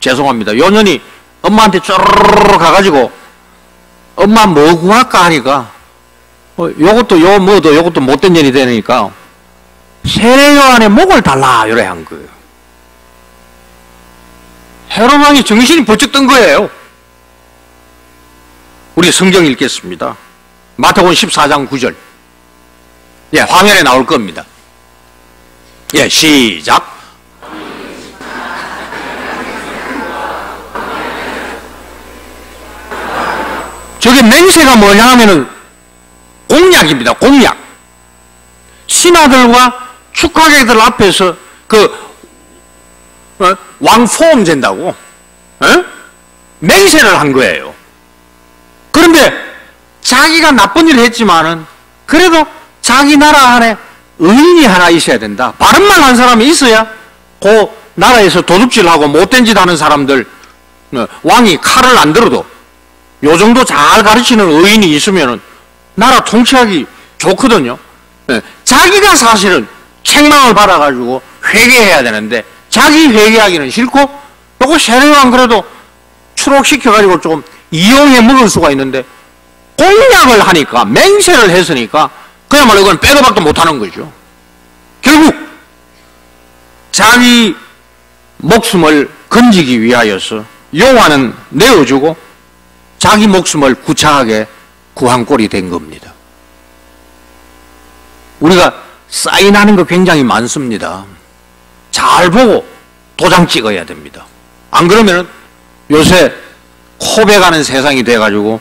죄송합니다. 요년이 엄마한테 쪼르르 가가지고 엄마 뭐 구할까 하니까 요것도 요 뭐도 요것도 못된 년이 되니까 세례 요한의 목을 달라 이래 한 거예요. 헤롯 왕이 정신이 번쩍 든 거예요. 우리 성경 읽겠습니다. 마태복음 14장 9절. 예, 화면에 나올 겁니다. 예, 시작. 저게 맹세가 뭐냐 하면은 공약입니다. 공약. 신하들과 축하객들 앞에서 그 왕포옹 된다고 맹세를 한 거예요. 그런데 자기가 나쁜 일을 했지만은 그래도 자기 나라 안에 의인이 하나 있어야 된다. 바른 말 한 사람이 있어야 그 나라에서 도둑질하고 못된 짓 하는 사람들 왕이 칼을 안 들어도 요 정도 잘 가르치는 의인이 있으면은 나라 통치하기 좋거든요. 자기가 사실은 책망을 받아가지고 회개해야 되는데 자기 회개하기는 싫고 요거 세례요한 그래도 추록시켜가지고 조금 이용해 먹을 수가 있는데 공약을 하니까 맹세를 했으니까 그야말로 이건 빼도 박도 못하는 거죠. 결국 자기 목숨을 건지기 위하여서 요한은 내어주고 자기 목숨을 구차하게 구한 꼴이 된 겁니다. 우리가 사인하는 거 굉장히 많습니다. 잘 보고 도장 찍어야 됩니다. 안 그러면 요새 코백하는 세상이 돼가지고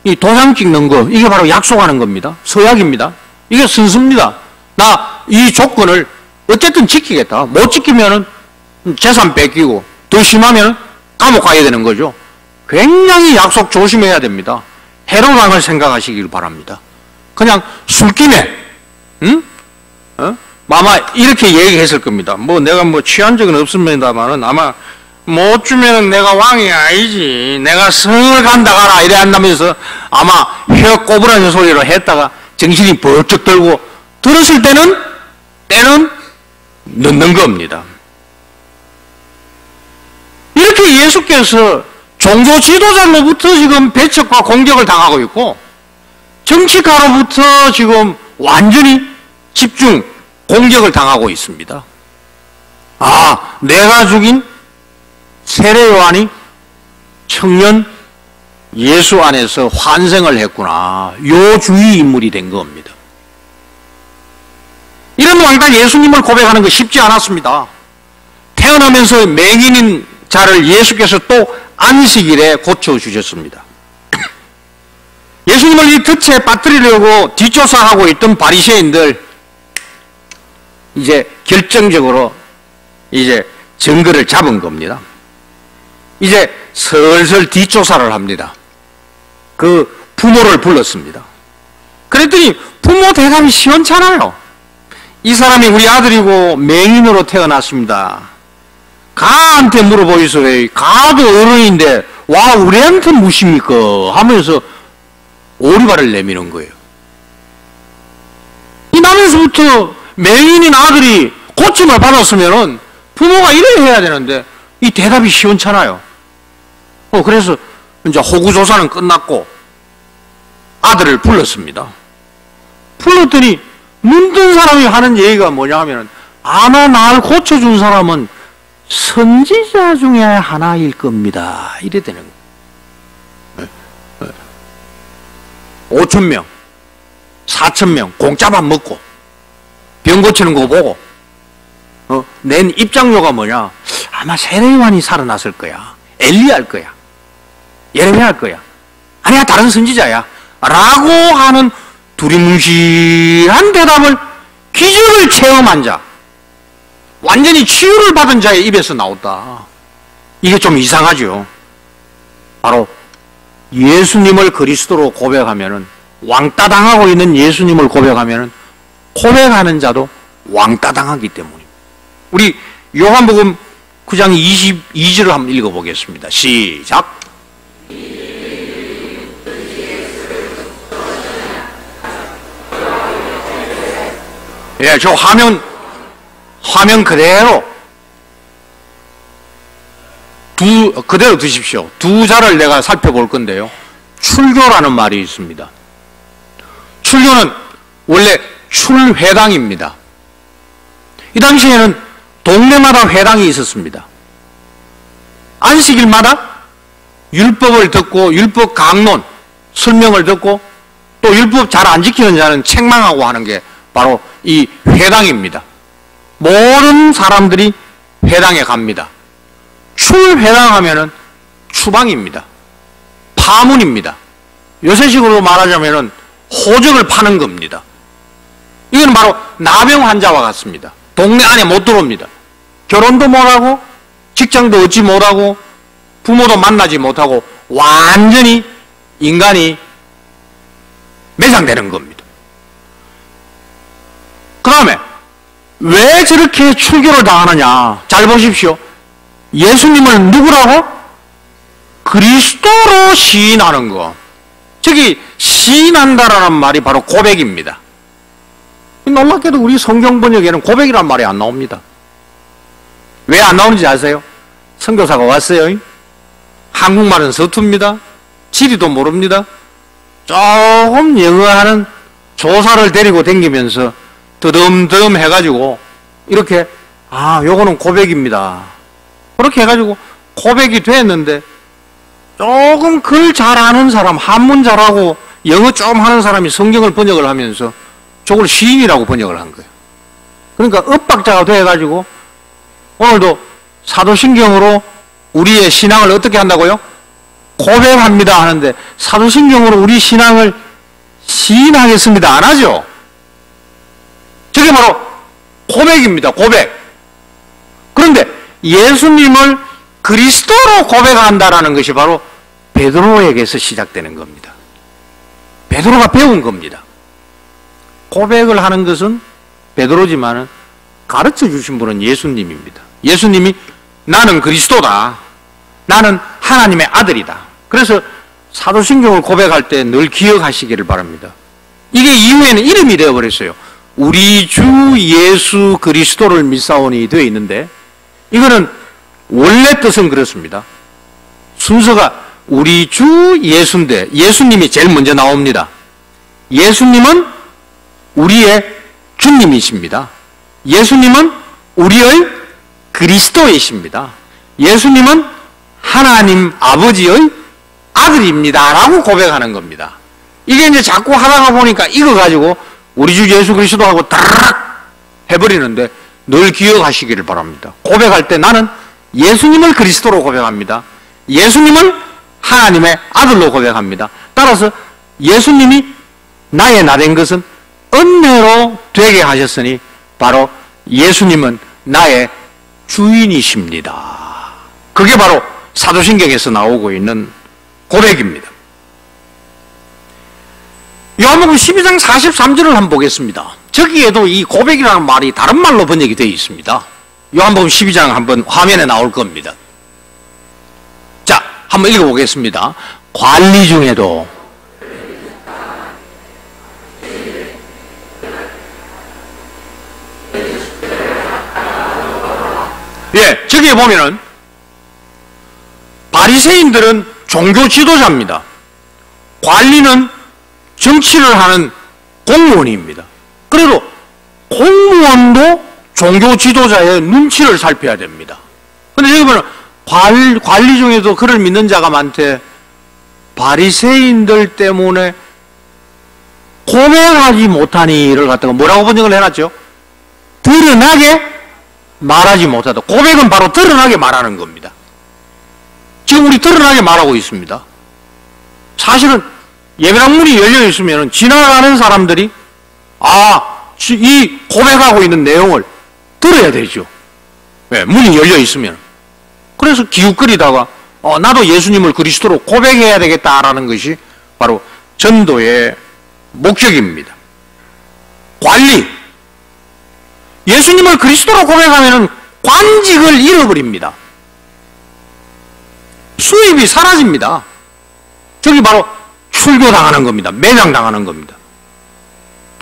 이 도장 찍는 거 이게 바로 약속하는 겁니다. 서약입니다. 이게 순수입니다. 나 이 조건을 어쨌든 지키겠다. 못 지키면은 재산 뺏기고 더 심하면 감옥 가야 되는 거죠. 굉장히 약속 조심해야 됩니다. 헤롯 왕을 생각하시길 바랍니다. 그냥 술김에 아마 이렇게 얘기했을 겁니다. 뭐 내가 뭐 취한 적은 없습니다만은 아마 못 주면은 내가 왕이 아니지. 내가 성을 간다 가라 이래 한다면서 아마 혀 꼬부라진 소리로 했다가 정신이 번쩍 들고 들었을 때는 넣는 겁니다. 이렇게 예수께서 종교 지도자로부터 지금 배척과 공격을 당하고 있고 정치가로부터 지금 완전히 집중 공격을 당하고 있습니다. 아, 내가 죽인 세례 요한이 청년 예수 안에서 환생을 했구나. 요 주의 인물이 된 겁니다. 이런 왕따 예수님을 고백하는 거 쉽지 않았습니다. 태어나면서 맹인인 자를 예수께서 또 안식일에 고쳐주셨습니다. 예수님을 이 덫에 빠뜨리려고 뒷조사하고 있던 바리새인들 이제 결정적으로 이제 증거를 잡은 겁니다. 이제 슬슬 뒷조사를 합니다. 그 부모를 불렀습니다. 그랬더니 부모 대답이 시원찮아요. 이 사람이 우리 아들이고 맹인으로 태어났습니다. 가한테 물어보이소요. 가도 어른인데 와 우리한테 무십니까? 하면서 오리발을 내미는 거예요. 이 나면서부터 맹인인 아들이 고침을 받았으면은 부모가 이래야 해야 되는데 이 대답이 시원찮아요. 그래서 이제 호구조사는 끝났고 아들을 불렀습니다. 불렀더니 눈 뜬 사람이 하는 얘기가 뭐냐 하면은 아마 날 고쳐준 사람은 선지자 중에 하나일 겁니다. 이래 되는 거예요. 5,000명, 4,000명 공짜밥 먹고 병 고치는 거 보고 낸 입장료가 뭐냐? 아마 세례요한이 살아났을 거야. 엘리야일 거야. 예레미야일 거야. 아니야, 다른 선지자야. 라고 하는 두리뭉실한 대답을 기적을 체험한 자, 완전히 치유를 받은 자의 입에서 나왔다. 이게 좀 이상하죠. 바로 예수님을 그리스도로 고백하면은, 왕따 당하고 있는 예수님을 고백하면은 고백하는 자도 왕따 당하기 때문입니다. 우리 요한복음 9장 22절을 한번 읽어보겠습니다. 시작. 예, 저 화면 그대로 그대로 드십시오. 두 자를 내가 살펴볼 건데요. 출교라는 말이 있습니다. 출교는 원래 출회당입니다. 이 당시에는 동네마다 회당이 있었습니다. 안식일마다 율법을 듣고 율법 강론 설명을 듣고 또 율법 잘 안 지키는 자는 책망하고 하는 게 바로 이 회당입니다. 모든 사람들이 회당에 갑니다. 출회당 하면은 추방입니다. 파문입니다. 요새식으로 말하자면은 호적을 파는 겁니다. 이건 바로 나병 환자와 같습니다. 동네 안에 못 들어옵니다. 결혼도 못하고 직장도 얻지 못하고 부모도 만나지 못하고 완전히 인간이 매장되는 겁니다. 그 다음에 왜 저렇게 출교를 당하느냐? 잘 보십시오. 예수님을 누구라고? 그리스도로 시인하는 거. 저기 시인한다라는 말이 바로 고백입니다. 놀랍게도 우리 성경 번역에는 고백이란 말이 안 나옵니다. 왜 안 나오는지 아세요? 선교사가 왔어요. 한국말은 서툽니다. 지리도 모릅니다. 조금 영어하는 조사를 데리고 다니면서 더듬더듬 해가지고 이렇게 요거는 고백입니다. 그렇게 해가지고 고백이 됐는데 조금 글 잘하는 사람, 한문 잘하고 영어 좀 하는 사람이 성경을 번역을 하면서 저걸 시인이라고 번역을 한 거예요. 그러니까 엇박자가 돼가지고 오늘도 사도신경으로 우리의 신앙을 어떻게 한다고요? 고백합니다 하는데 사도신경으로 우리 신앙을 시인하겠습니다 안 하죠? 저게 바로 고백입니다. 고백. 그런데 예수님을 그리스도로 고백한다라는 것이 바로 베드로에게서 시작되는 겁니다. 베드로가 배운 겁니다. 고백을 하는 것은 베드로지만은 가르쳐 주신 분은 예수님입니다. 예수님이 나는 그리스도다. 나는 하나님의 아들이다. 그래서 사도신경을 고백할 때 늘 기억하시기를 바랍니다. 이게 이후에는 이름이 되어버렸어요. 우리 주 예수 그리스도를 믿사오니 되어 있는데 이거는 원래 뜻은 그렇습니다. 순서가 우리 주 예수인데 예수님이 제일 먼저 나옵니다. 예수님은 우리의 주님이십니다. 예수님은 우리의 그리스도이십니다. 예수님은 하나님 아버지의 아들입니다. 라고 고백하는 겁니다. 이게 이제 자꾸 하다가 보니까 이거 가지고 우리 주 예수 그리스도하고 다락 해버리는데 늘 기억하시기를 바랍니다. 고백할 때 나는 예수님을 그리스도로 고백합니다. 예수님을 하나님의 아들로 고백합니다. 따라서 예수님이 나의 나 된 것은 은혜로 되게 하셨으니 바로 예수님은 나의 주인이십니다. 그게 바로 사도신경에서 나오고 있는 고백입니다. 요한복음 12장 43절을 한번 보겠습니다. 저기에도 이 고백이라는 말이 다른 말로 번역이 되어 있습니다. 요한복음 12장 한번 화면에 나올 겁니다. 자, 한번 읽어보겠습니다. 관리 중에도 예, 저기에 보면은 바리새인들은 종교 지도자입니다. 관리는 정치를 하는 공무원입니다. 그래도 공무원도 종교 지도자의 눈치를 살펴야 됩니다. 근데 여기 보면 관리 중에도 그를 믿는 자가 많대. 바리새인들 때문에 고백하지 못하니를 갖다가 뭐라고 번역을 해놨죠? 드러나게 말하지 못하다. 고백은 바로 드러나게 말하는 겁니다. 지금 우리 드러나게 말하고 있습니다. 사실은 예배당 문이 열려 있으면 지나가는 사람들이 이 고백하고 있는 내용을 들어야 되죠. 네, 문이 열려 있으면. 그래서 기웃거리다가 나도 예수님을 그리스도로 고백해야 되겠다라는 것이 바로 전도의 목적입니다. 관리. 예수님을 그리스도로 고백하면 관직을 잃어버립니다. 수입이 사라집니다. 저기 바로 출교당하는 겁니다. 매장당하는 겁니다.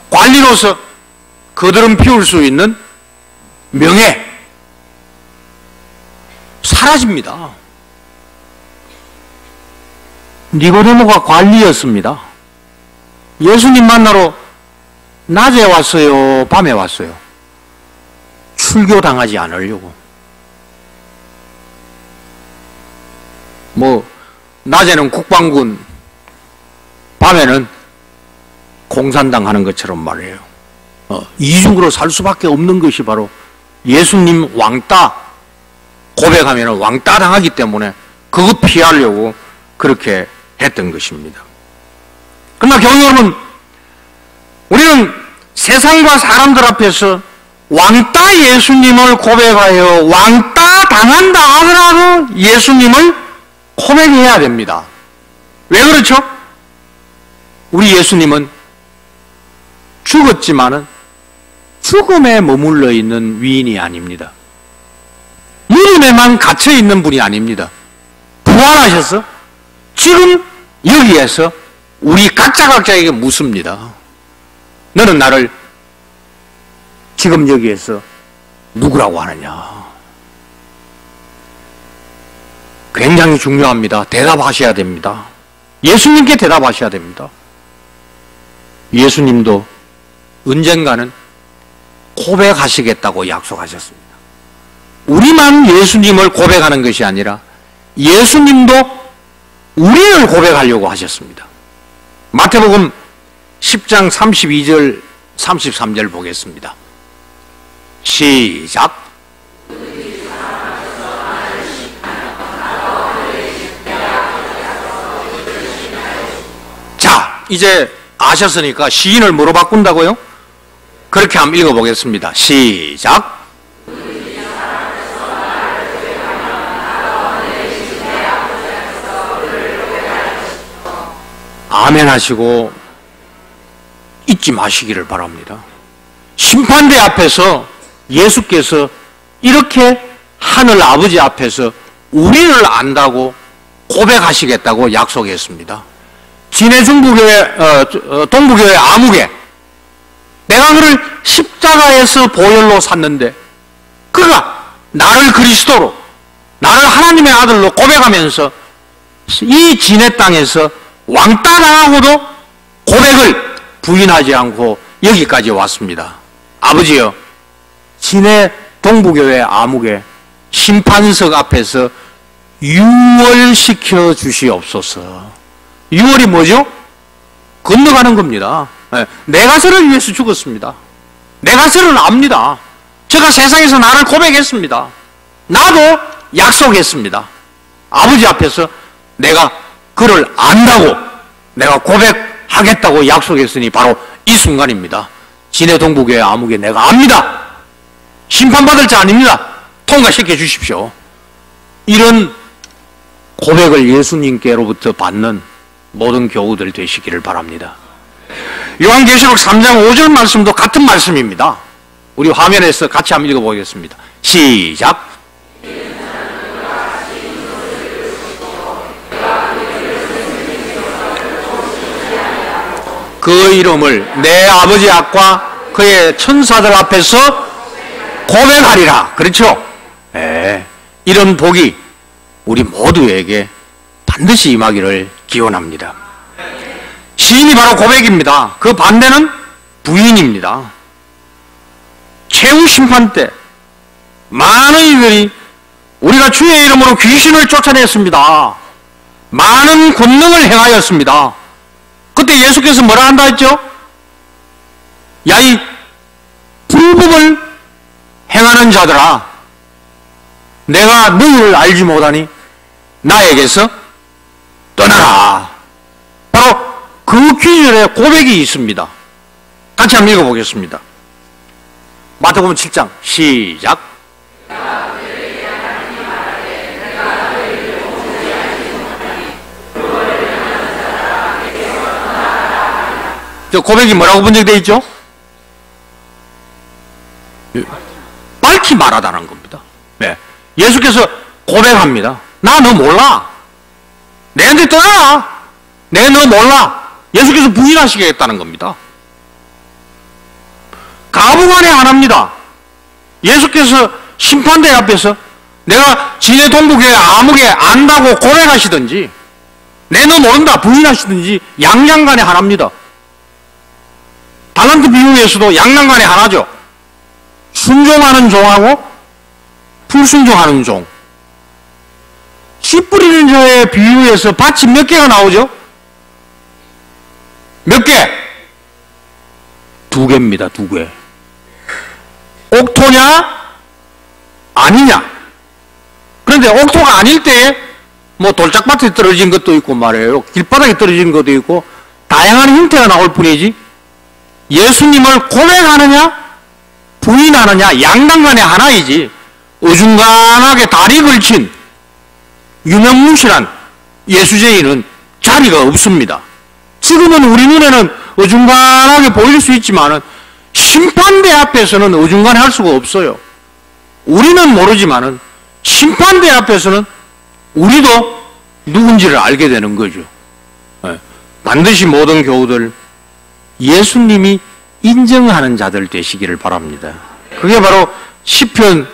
관리로서 거드름 피울 수 있는 명예 사라집니다. 니고데모가 관리였습니다. 예수님 만나러 낮에 왔어요? 밤에 왔어요? 출교당하지 않으려고. 낮에는 국방군, 밤에는 공산당 하는 것처럼 말이에요. 이중으로 살 수밖에 없는 것이 바로 예수님 왕따 고백하면 왕따 당하기 때문에 그거 피하려고 그렇게 했던 것입니다. 그러나 교회 여러분, 우리는 세상과 사람들 앞에서 왕따 예수님을 고백하여 왕따 당한다 하더라도 예수님을 고백해야 됩니다. 왜 그렇죠? 우리 예수님은 죽었지만은 죽음에 머물러 있는 위인이 아닙니다. 무덤에만 갇혀 있는 분이 아닙니다. 부활하셔서 지금 여기에서 우리 각자에게 묻습니다. 너는 나를 지금 여기에서 누구라고 하느냐? 굉장히 중요합니다. 대답하셔야 됩니다. 예수님께 대답하셔야 됩니다. 예수님도 언젠가는 고백하시겠다고 약속하셨습니다. 우리만 예수님을 고백하는 것이 아니라 예수님도 우리를 고백하려고 하셨습니다. 마태복음 10장 32절 33절 보겠습니다. 시작. 자, 이제 아셨으니까 시인을 뭐로 바꾼다고요? 그렇게 한번 읽어보겠습니다. 시작. 아멘 하시고 잊지 마시기를 바랍니다. 심판대 앞에서 예수께서 이렇게 하늘 아버지 앞에서 우리를 안다고 고백하시겠다고 약속했습니다. 진해 동부교회 아무개, 내가 그를 십자가에서 보혈로 샀는데 그가 나를 그리스도로, 나를 하나님의 아들로 고백하면서 이 진해 땅에서 왕따 당하고도 고백을 부인하지 않고 여기까지 왔습니다. 아버지여, 진해 동부교회 아무개 심판석 앞에서 유월시켜 주시옵소서. 유월이 뭐죠? 건너가는 겁니다. 내가 저를 위해서 죽었습니다. 내가 저를 압니다. 제가 세상에서 나를 고백했습니다. 나도 약속했습니다. 아버지 앞에서 내가 그를 안다고, 내가 고백하겠다고 약속했으니 바로 이 순간입니다. 진해 동부교회 아무개 내가 압니다. 심판받을 자 아닙니다. 통과시켜 주십시오. 이런 고백을 예수님께로부터 받는 모든 교우들 되시기를 바랍니다. 요한계시록 3장 5절 말씀도 같은 말씀입니다. 우리 화면에서 같이 한번 읽어보겠습니다. 시작. 그 이름을 내 아버지 앞과 그의 천사들 앞에서 고백하리라. 그렇죠? 이런 복이 우리 모두에게 반드시 임하기를 기원합니다. 시인이 바로 고백입니다. 그 반대는 부인입니다. 최후 심판 때 많은 이들이 우리가 주의 이름으로 귀신을 쫓아냈습니다. 많은 권능을 행하였습니다. 그때 예수께서 뭐라 한다 했죠? 야, 이 불법을 행하는 자들아, 내가 너희를 알지 못하니 나에게서 떠나라. 바로 그 귀절의 고백이 있습니다. 같이 한번 읽어보겠습니다. 마태복음 7장 시작. 저 고백이 뭐라고 번역되어 있죠? 밝히 말하다는 겁니다. 네. 예수께서 고백합니다. 나 너 몰라. 내한테 떠나라. 내가 너 몰라. 예수께서 부인하시겠다는 겁니다. 가부간에 안 합니다. 예수께서 심판대 앞에서 내가 진해 동부교회 아무개 안다고 고백하시든지 내 너 모른다 부인하시든지 양양간에 하나입니다. 달란트 비유에서도 양양간에 하나죠. 순종하는 종하고 불순종하는 종. 씨 뿌리는 자의 비유에서 밭이 몇 개가 나오죠? 몇 개? 2개입니다. 2개. 옥토냐 아니냐. 그런데 옥토가 아닐 때 뭐 돌짝밭에 떨어진 것도 있고 말이에요. 길바닥에 떨어진 것도 있고 다양한 형태가 나올 뿐이지 예수님을 고백하느냐 부인하느냐 양당간의 하나이지 어중간하게 다리 걸친 유명무실한 예수제인은 자리가 없습니다. 지금은 우리 눈에는 어중간하게 보일 수 있지만은 심판대 앞에서는 어중간할 수가 없어요. 우리는 모르지만은 심판대 앞에서는 우리도 누군지를 알게 되는 거죠. 반드시 모든 교우들 예수님이 인정하는 자들 되시기를 바랍니다. 그게 바로 시편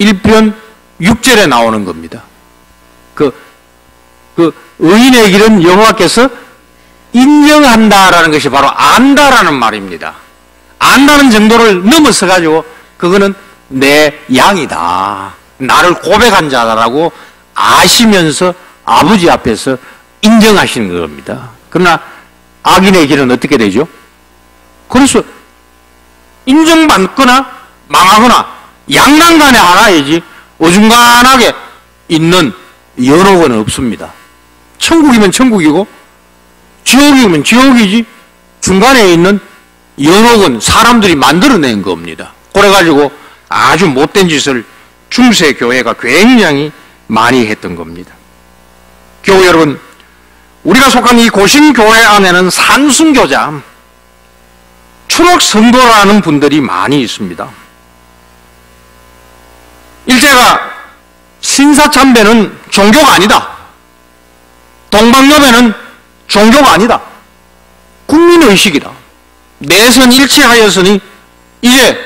1편 6절에 나오는 겁니다. 그 의인의 길은 여호와께서 인정한다라는 것이 바로 안다라는 말입니다. 안다는 정도를 넘어서 가지고 그거는 내 양이다. 나를 고백한 자다라고 아시면서 아버지 앞에서 인정하시는 겁니다. 그러나 악인의 길은 어떻게 되죠? 그래서 인정받거나 망하거나 양난간에 하나이지 어중간하게 있는 연옥은 없습니다. 천국이면 천국이고 지옥이면 지옥이지 중간에 있는 연옥은 사람들이 만들어낸 겁니다. 그래가지고 아주 못된 짓을 중세 교회가 굉장히 많이 했던 겁니다. 교우 여러분, 우리가 속한 이 고신교회 안에는 산순교자, 추록성도라는 분들이 많이 있습니다. 일제가 신사참배는 종교가 아니다. 동방여배는 종교가 아니다. 국민의식이다. 내선 일치하였으니 이제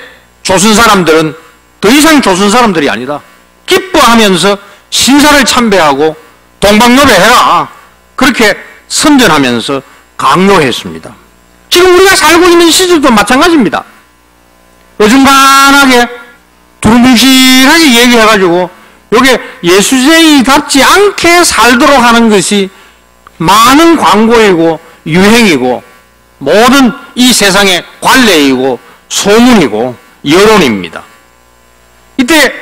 조선 사람들은 더 이상 조선 사람들이 아니다. 기뻐하면서 신사를 참배하고 동방여배 해라. 그렇게 선전하면서 강요했습니다. 지금 우리가 살고 있는 시절도 마찬가지입니다. 어중간하게 두루뭉실하게 얘기해가지고 이게 예수제이답지 않게 살도록 하는 것이 많은 광고이고 유행이고 모든 이 세상의 관례이고 소문이고 여론입니다. 이때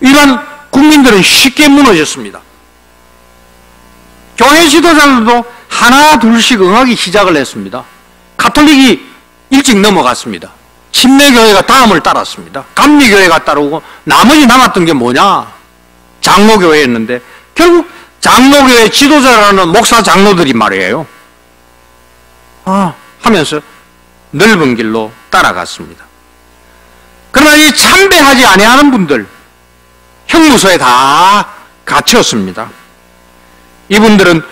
일반 국민들은 쉽게 무너졌습니다. 교회 지도자들도 하나 둘씩 응하기 시작을 했습니다. 가톨릭이 일찍 넘어갔습니다. 침례교회가 다음을 따랐습니다. 감리교회가 따르고 나머지 남았던 게 뭐냐? 장로교회였는데 결국 장로교회 지도자라는 목사 장로들이 말이에요. 하면서 넓은 길로 따라갔습니다. 그러나 이 참배하지 아니하는 분들 형무소에 다 갇혔습니다. 이분들은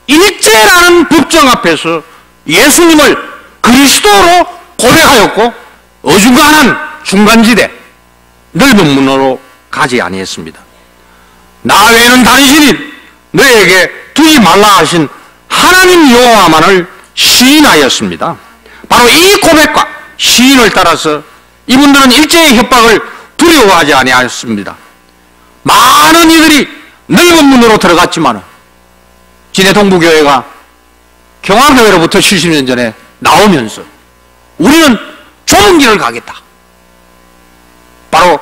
일제라는 법정 앞에서 예수님을 그리스도로 고백하였고 어중간한 중간지대 넓은 문으로 가지 아니했습니다. 나 외에는 다른 신인 너에게 두지 말라 하신 하나님 여호와만을 시인하였습니다. 바로 이 고백과 시인을 따라서 이분들은 일제의 협박을 두려워하지 아니하였습니다. 많은 이들이 넓은 문으로 들어갔지만 진해 동부교회가 경화교회로부터 70년 전에 나오면서 우리는 좁은 길을 가겠다. 바로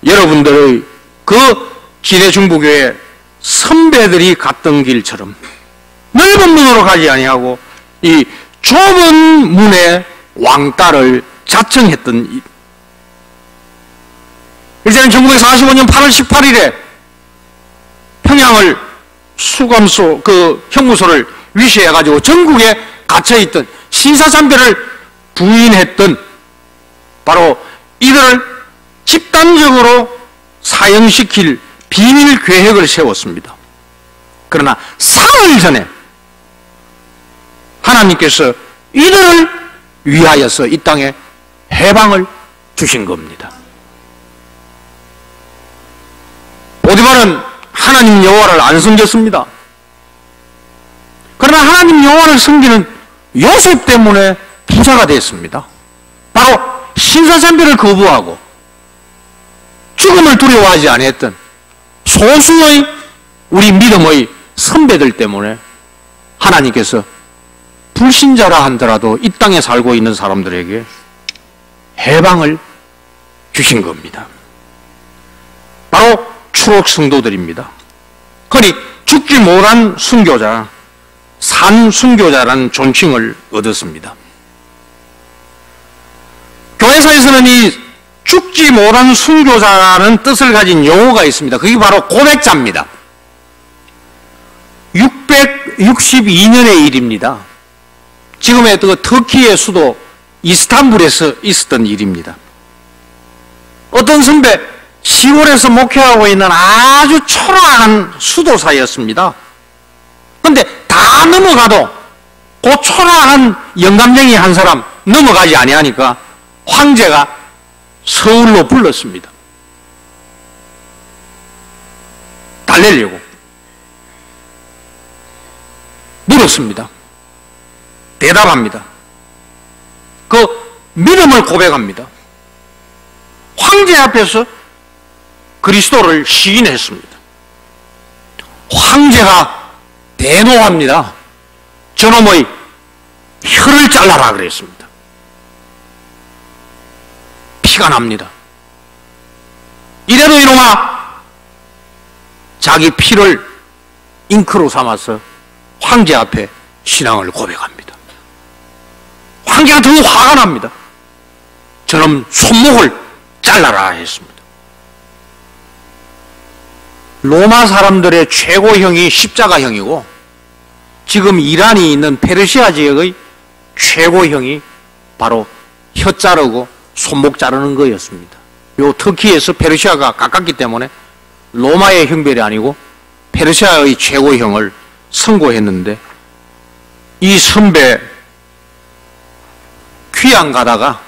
여러분들의 그 진해 중부교회 선배들이 갔던 길처럼 넓은 문으로 가지 아니하고 이 좁은 문의 왕따를 자청했던 일제는 1945년 8월 18일에 평양을 수감소 그 형무소를 위시해가지고 전국에 갇혀있던 신사참배를 부인했던 바로 이들을 집단적으로 사형시킬 비밀 계획을 세웠습니다. 그러나 사흘 전에 하나님께서 이들을 위하여서 이 땅에 해방을 주신 겁니다. 보디발은 하나님 여호와를 안 섬겼습니다. 그러나 하나님 여호와를 섬기는 요셉 때문에 부자가 됐습니다. 바로 신사참배를 거부하고 죽음을 두려워하지 않았던 소수의 우리 믿음의 선배들 때문에 하나님께서 불신자라 하더라도 이 땅에 살고 있는 사람들에게 해방을 주신 겁니다. 바로 추록 성도들입니다. 흔히 죽지 못한 순교자, 산 순교자라는 존칭을 얻었습니다. 교회사에서는 이 죽지 못한 순교자라는 뜻을 가진 용어가 있습니다. 그게 바로 고백자입니다. 662년의 일입니다. 지금의 그 터키의 수도 이스탄불에서 있었던 일입니다. 어떤 선배 10월에서 목회하고 있는 아주 초라한 수도사였습니다. 그런데 다 넘어가도 그 초라한 영감쟁이 한 사람 넘어가지 아니하니까 황제가 서울로 불렀습니다. 달래려고 물었습니다. 대답합니다. 그 믿음을 고백합니다. 황제 앞에서 그리스도를 시인했습니다. 황제가 대노합니다. 저놈의 혀를 잘라라 그랬습니다. 피가 납니다. 이래도 이놈아, 자기 피를 잉크로 삼아서 황제 앞에 신앙을 고백합니다. 황제가 더 화가 납니다. 저놈 손목을 잘라라 했습니다. 로마 사람들의 최고형이 십자가형이고 지금 이란이 있는 페르시아 지역의 최고형이 바로 혀 자르고 손목 자르는 거였습니다. 요 터키에서 페르시아가 가깝기 때문에 로마의 형벌이 아니고 페르시아의 최고형을 선고했는데 이 선배 귀양 가다가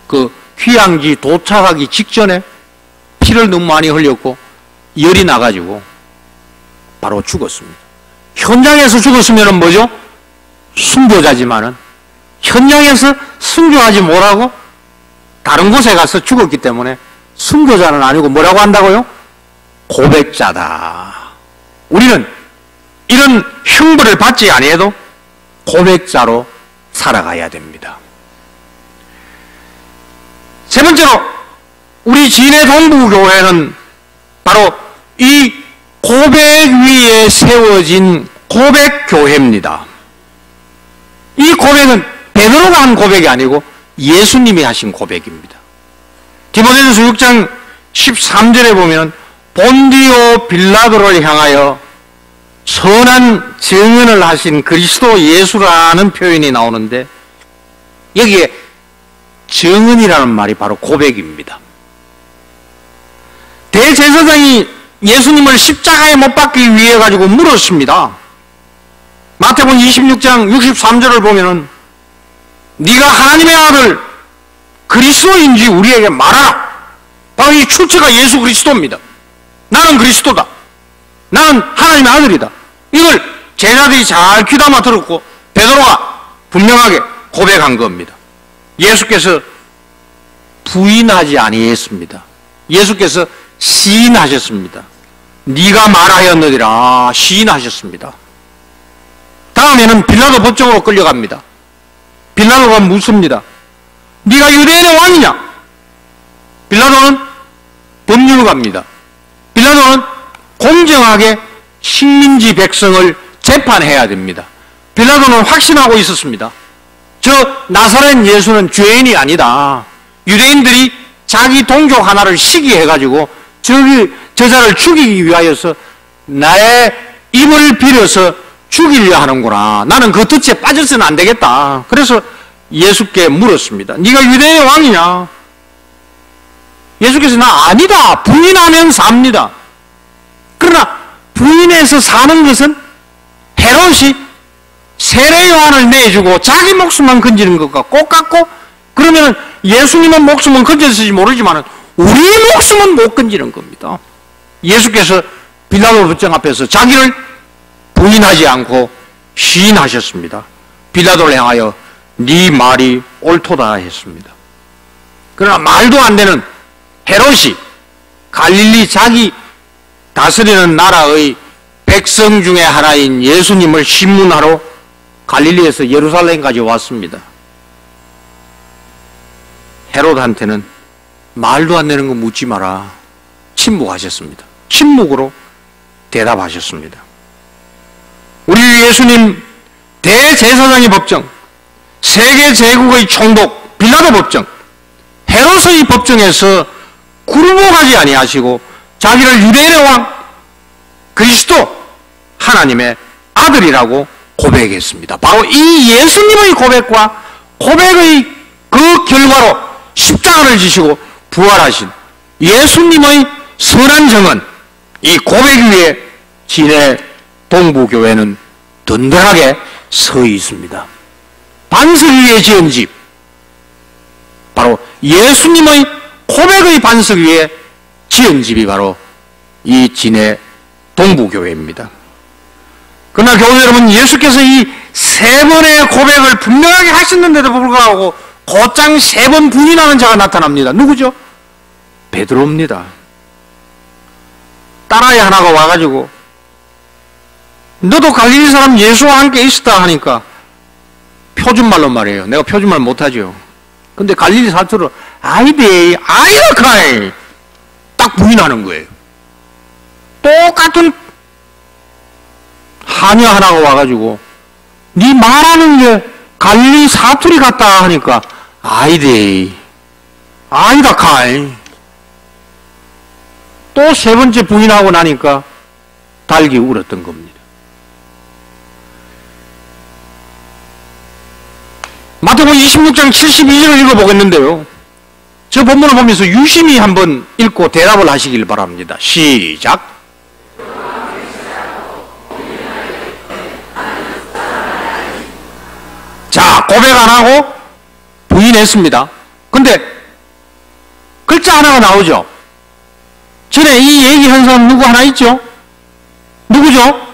그 귀양지 도착하기 직전에 피를 너무 많이 흘렸고 열이 나가지고 바로 죽었습니다. 현장에서 죽었으면 뭐죠? 순교자지만은 현장에서 순교하지 못하고 다른 곳에 가서 죽었기 때문에 순교자는 아니고 뭐라고 한다고요? 고백자다. 우리는 이런 형벌을 받지 아니해도 고백자로 살아가야 됩니다. 세 번째로 우리 진해 동부교회는 바로 이 고백 위에 세워진 고백교회입니다. 이 고백은 베드로가 한 고백이 아니고 예수님이 하신 고백입니다. 디모데전서 6장 13절에 보면 본디오 빌라도를 향하여 선한 증언을 하신 그리스도 예수라는 표현이 나오는데 여기에 증언이라는 말이 바로 고백입니다. 대제사장이 예수님을 십자가에 못 박기 위해 가지고 물었습니다. 마태복음 26장 63절을 보면은 네가 하나님의 아들 그리스도인지 우리에게 말하라. 바로 이 출처가 예수 그리스도입니다. 나는 그리스도다. 나는 하나님의 아들이다. 이걸 제자들이 잘 귀담아 들었고 베드로가 분명하게 고백한 겁니다. 예수께서 부인하지 아니했습니다. 예수께서 시인하셨습니다. 네가 말하였느니라 시인하셨습니다. 다음에는 빌라도 법정으로 끌려갑니다. 빌라도가 묻습니다. 네가 유대인의 왕이냐? 빌라도는 법률가입니다. 빌라도는 공정하게 식민지 백성을 재판해야 됩니다. 빌라도는 확신하고 있었습니다. 저 나사렛 예수는 죄인이 아니다. 유대인들이 자기 동족 하나를 시기해가지고 저자를 죽이기 위하여서 나의 입을 빌어서 죽이려 하는구나. 나는 그 덫에 빠져서는 안 되겠다. 그래서 예수께 물었습니다. 네가 유대인의 왕이냐? 예수께서 나 아니다. 부인하면 삽니다. 그러나 부인해서 사는 것은 헤롯이 세례 요한을 내주고 자기 목숨만 건지는 것과 똑같고, 그러면 예수님은 목숨은 건졌을지 모르지만 우리 목숨은 못 건지는 겁니다. 예수께서 빌라도 법정 앞에서 자기를 부인하지 않고 시인하셨습니다. 빌라도를 향하여 네 말이 옳도다 했습니다. 그러나 말도 안 되는 헤롯이 갈릴리 자기 다스리는 나라의 백성 중에 하나인 예수님을 신문하러 갈릴리에서 예루살렘까지 왔습니다. 헤롯한테는 말도 안 되는 거 묻지 마라. 침묵하셨습니다. 침묵으로 대답하셨습니다. 우리 예수님 대제사장의 법정, 세계 제국의 총독 빌라도 법정, 헤롯의 법정에서 굴복하지 아니하시고 자기를 유대인의 왕, 그리스도 하나님의 아들이라고 고백했습니다. 바로 이 예수님의 고백과 고백의 그 결과로 십자가를 지시고 부활하신 예수님의 선한 정은 이 고백 위에 진해 동부교회는 든든하게 서 있습니다. 반석 위에 지은 집, 바로 예수님의 고백의 반석 위에 지은 집이 바로 이 진해 동부교회입니다. 그러나 교회 여러분, 예수께서 이 세 번의 고백을 분명하게 하셨는데도 불구하고 곧장 세 번 부인하는 자가 나타납니다. 누구죠? 베드로입니다. 딸아이 하나가 와가지고 너도 갈릴리 사람 예수와 함께 있었다 하니까 표준말로 말해요. 내가 표준말 못하죠. 근데 갈릴리 사투로 아이데 아이라카이 딱 부인하는 거예요. 똑같은 하녀 하나가 와가지고 네 말하는 게 갈릴리 사투리 같다 하니까 아이데 아이라카이 또 세 번째 부인하고 나니까 달기 울었던 겁니다. 마태복음 26장 72절을 읽어보겠는데요. 저 본문을 보면서 유심히 한번 읽고 대답을 하시길 바랍니다. 시작. 자, 고백 안 하고 부인했습니다. 근데 글자 하나가 나오죠. 전에 이 얘기한 사람 누구 하나 있죠? 누구죠?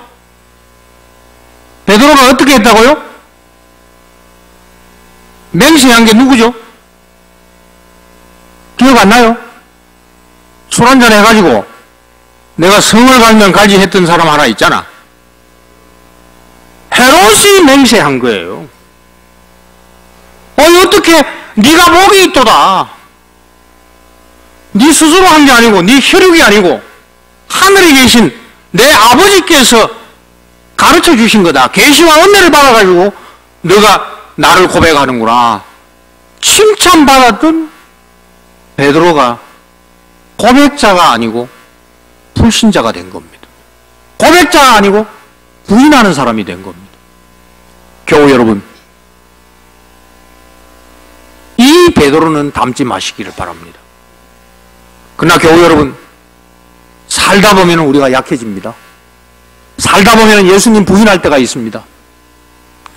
베드로가 어떻게 했다고요? 맹세한 게 누구죠? 기억 안 나요? 술 한잔 해가지고 내가 성을 갈면 갈지 했던 사람 하나 있잖아. 헤롯이 맹세한 거예요. 어떻게 네가 복이 있도다. 네 스스로 한 게 아니고 네 혈육이 아니고 하늘에 계신 내 아버지께서 가르쳐 주신 거다. 계시와 은혜를 받아가지고 너가 나를 고백하는구나. 칭찬받았던 베드로가 고백자가 아니고 불신자가 된 겁니다. 고백자가 아니고 부인하는 사람이 된 겁니다. 교우 여러분, 이 베드로는 닮지 마시기를 바랍니다. 그러나 교우 여러분, 살다 보면 우리가 약해집니다. 살다 보면 예수님 부인할 때가 있습니다.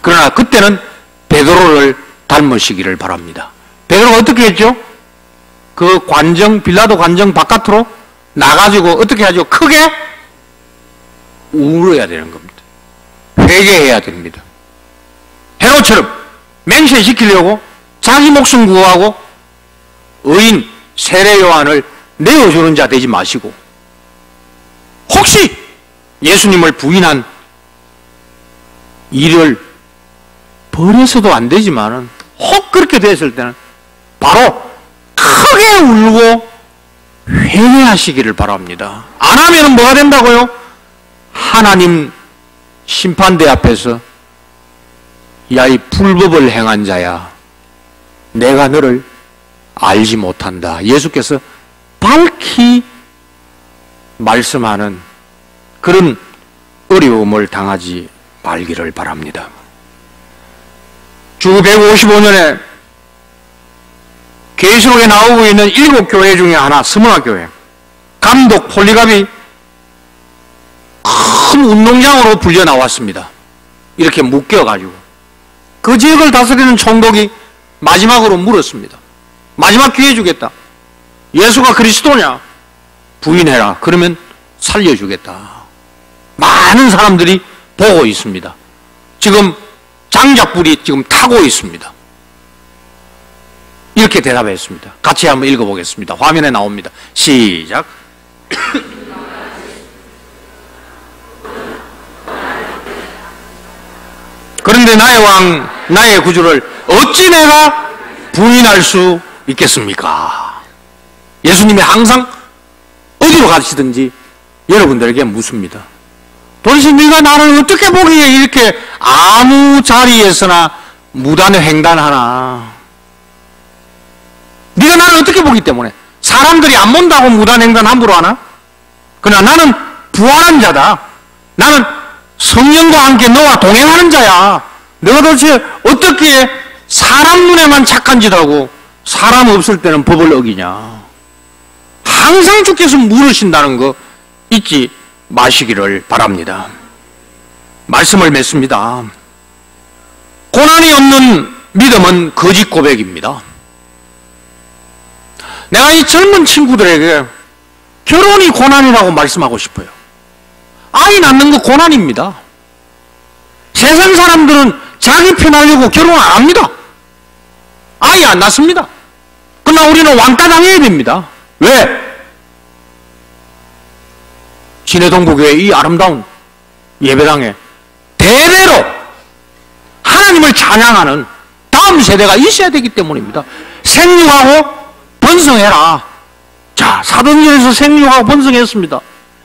그러나 그때는 베드로를 닮으시기를 바랍니다. 베드로가 어떻게 했죠? 그 관정, 빌라도 관정 바깥으로 나가지고 어떻게 하죠? 크게 울어야 되는 겁니다. 회개해야 됩니다. 헤롯처럼 맹세시키려고 자기 목숨 구하고 의인 세례 요한을 내어주는 자 되지 마시고, 혹시 예수님을 부인한 일을 버려서도 안 되지만은 혹 그렇게 됐을 때는 바로 크게 울고 회개하시기를 바랍니다. 안 하면 뭐가 된다고요? 하나님 심판대 앞에서 야, 이 불법을 행한 자야, 내가 너를 알지 못한다, 예수께서 밝히 말씀하는 그런 어려움을 당하지 말기를 바랍니다. 주 155년에 계시록에 나오고 있는 7교회 중에 하나, 스무나 교회, 감독 폴리갑이 큰 운동장으로 불려 나왔습니다. 이렇게 묶여가지고 그 지역을 다스리는 총독이 마지막으로 물었습니다. 마지막 기회 주겠다. 예수가 그리스도냐? 부인해라. 그러면 살려주겠다. 많은 사람들이 보고 있습니다. 지금 장작불이 지금 타고 있습니다. 이렇게 대답했습니다. 같이 한번 읽어보겠습니다. 화면에 나옵니다. 시작. 그런데 나의 왕, 나의 구주를 어찌 내가 부인할 수 있겠습니까? 예수님이 항상 어디로 가시든지 여러분들에게 묻습니다. 도대체 네가 나를 어떻게 보기에 이렇게 아무 자리에서나 무단의 횡단하나? 네가 나를 어떻게 보기 때문에? 사람들이 안 본다고 무단횡단 함부로 하나? 그러나 나는 부활한 자다. 나는 성령과 함께 너와 동행하는 자야. 너가 도대체 어떻게 사람 눈에만 착한 짓 하고 사람 없을 때는 법을 어기냐? 항상 주께서 물으신다는 거 잊지 마시기를 바랍니다. 말씀을 맺습니다. 고난이 없는 믿음은 거짓 고백입니다. 내가 이 젊은 친구들에게 결혼이 고난이라고 말씀하고 싶어요. 아이 낳는 거 고난입니다. 세상 사람들은 자기 편하려고 결혼 안 합니다. 아이 안 낳습니다. 그러나 우리는 왕따 당해야 됩니다. 왜? 진해동부교회 이 아름다운 예배당에 대대로 하나님을 찬양하는 다음 세대가 있어야 되기 때문입니다. 생육하고 번성해라. 자, 사도행전에서 생육하고 번성했습니다.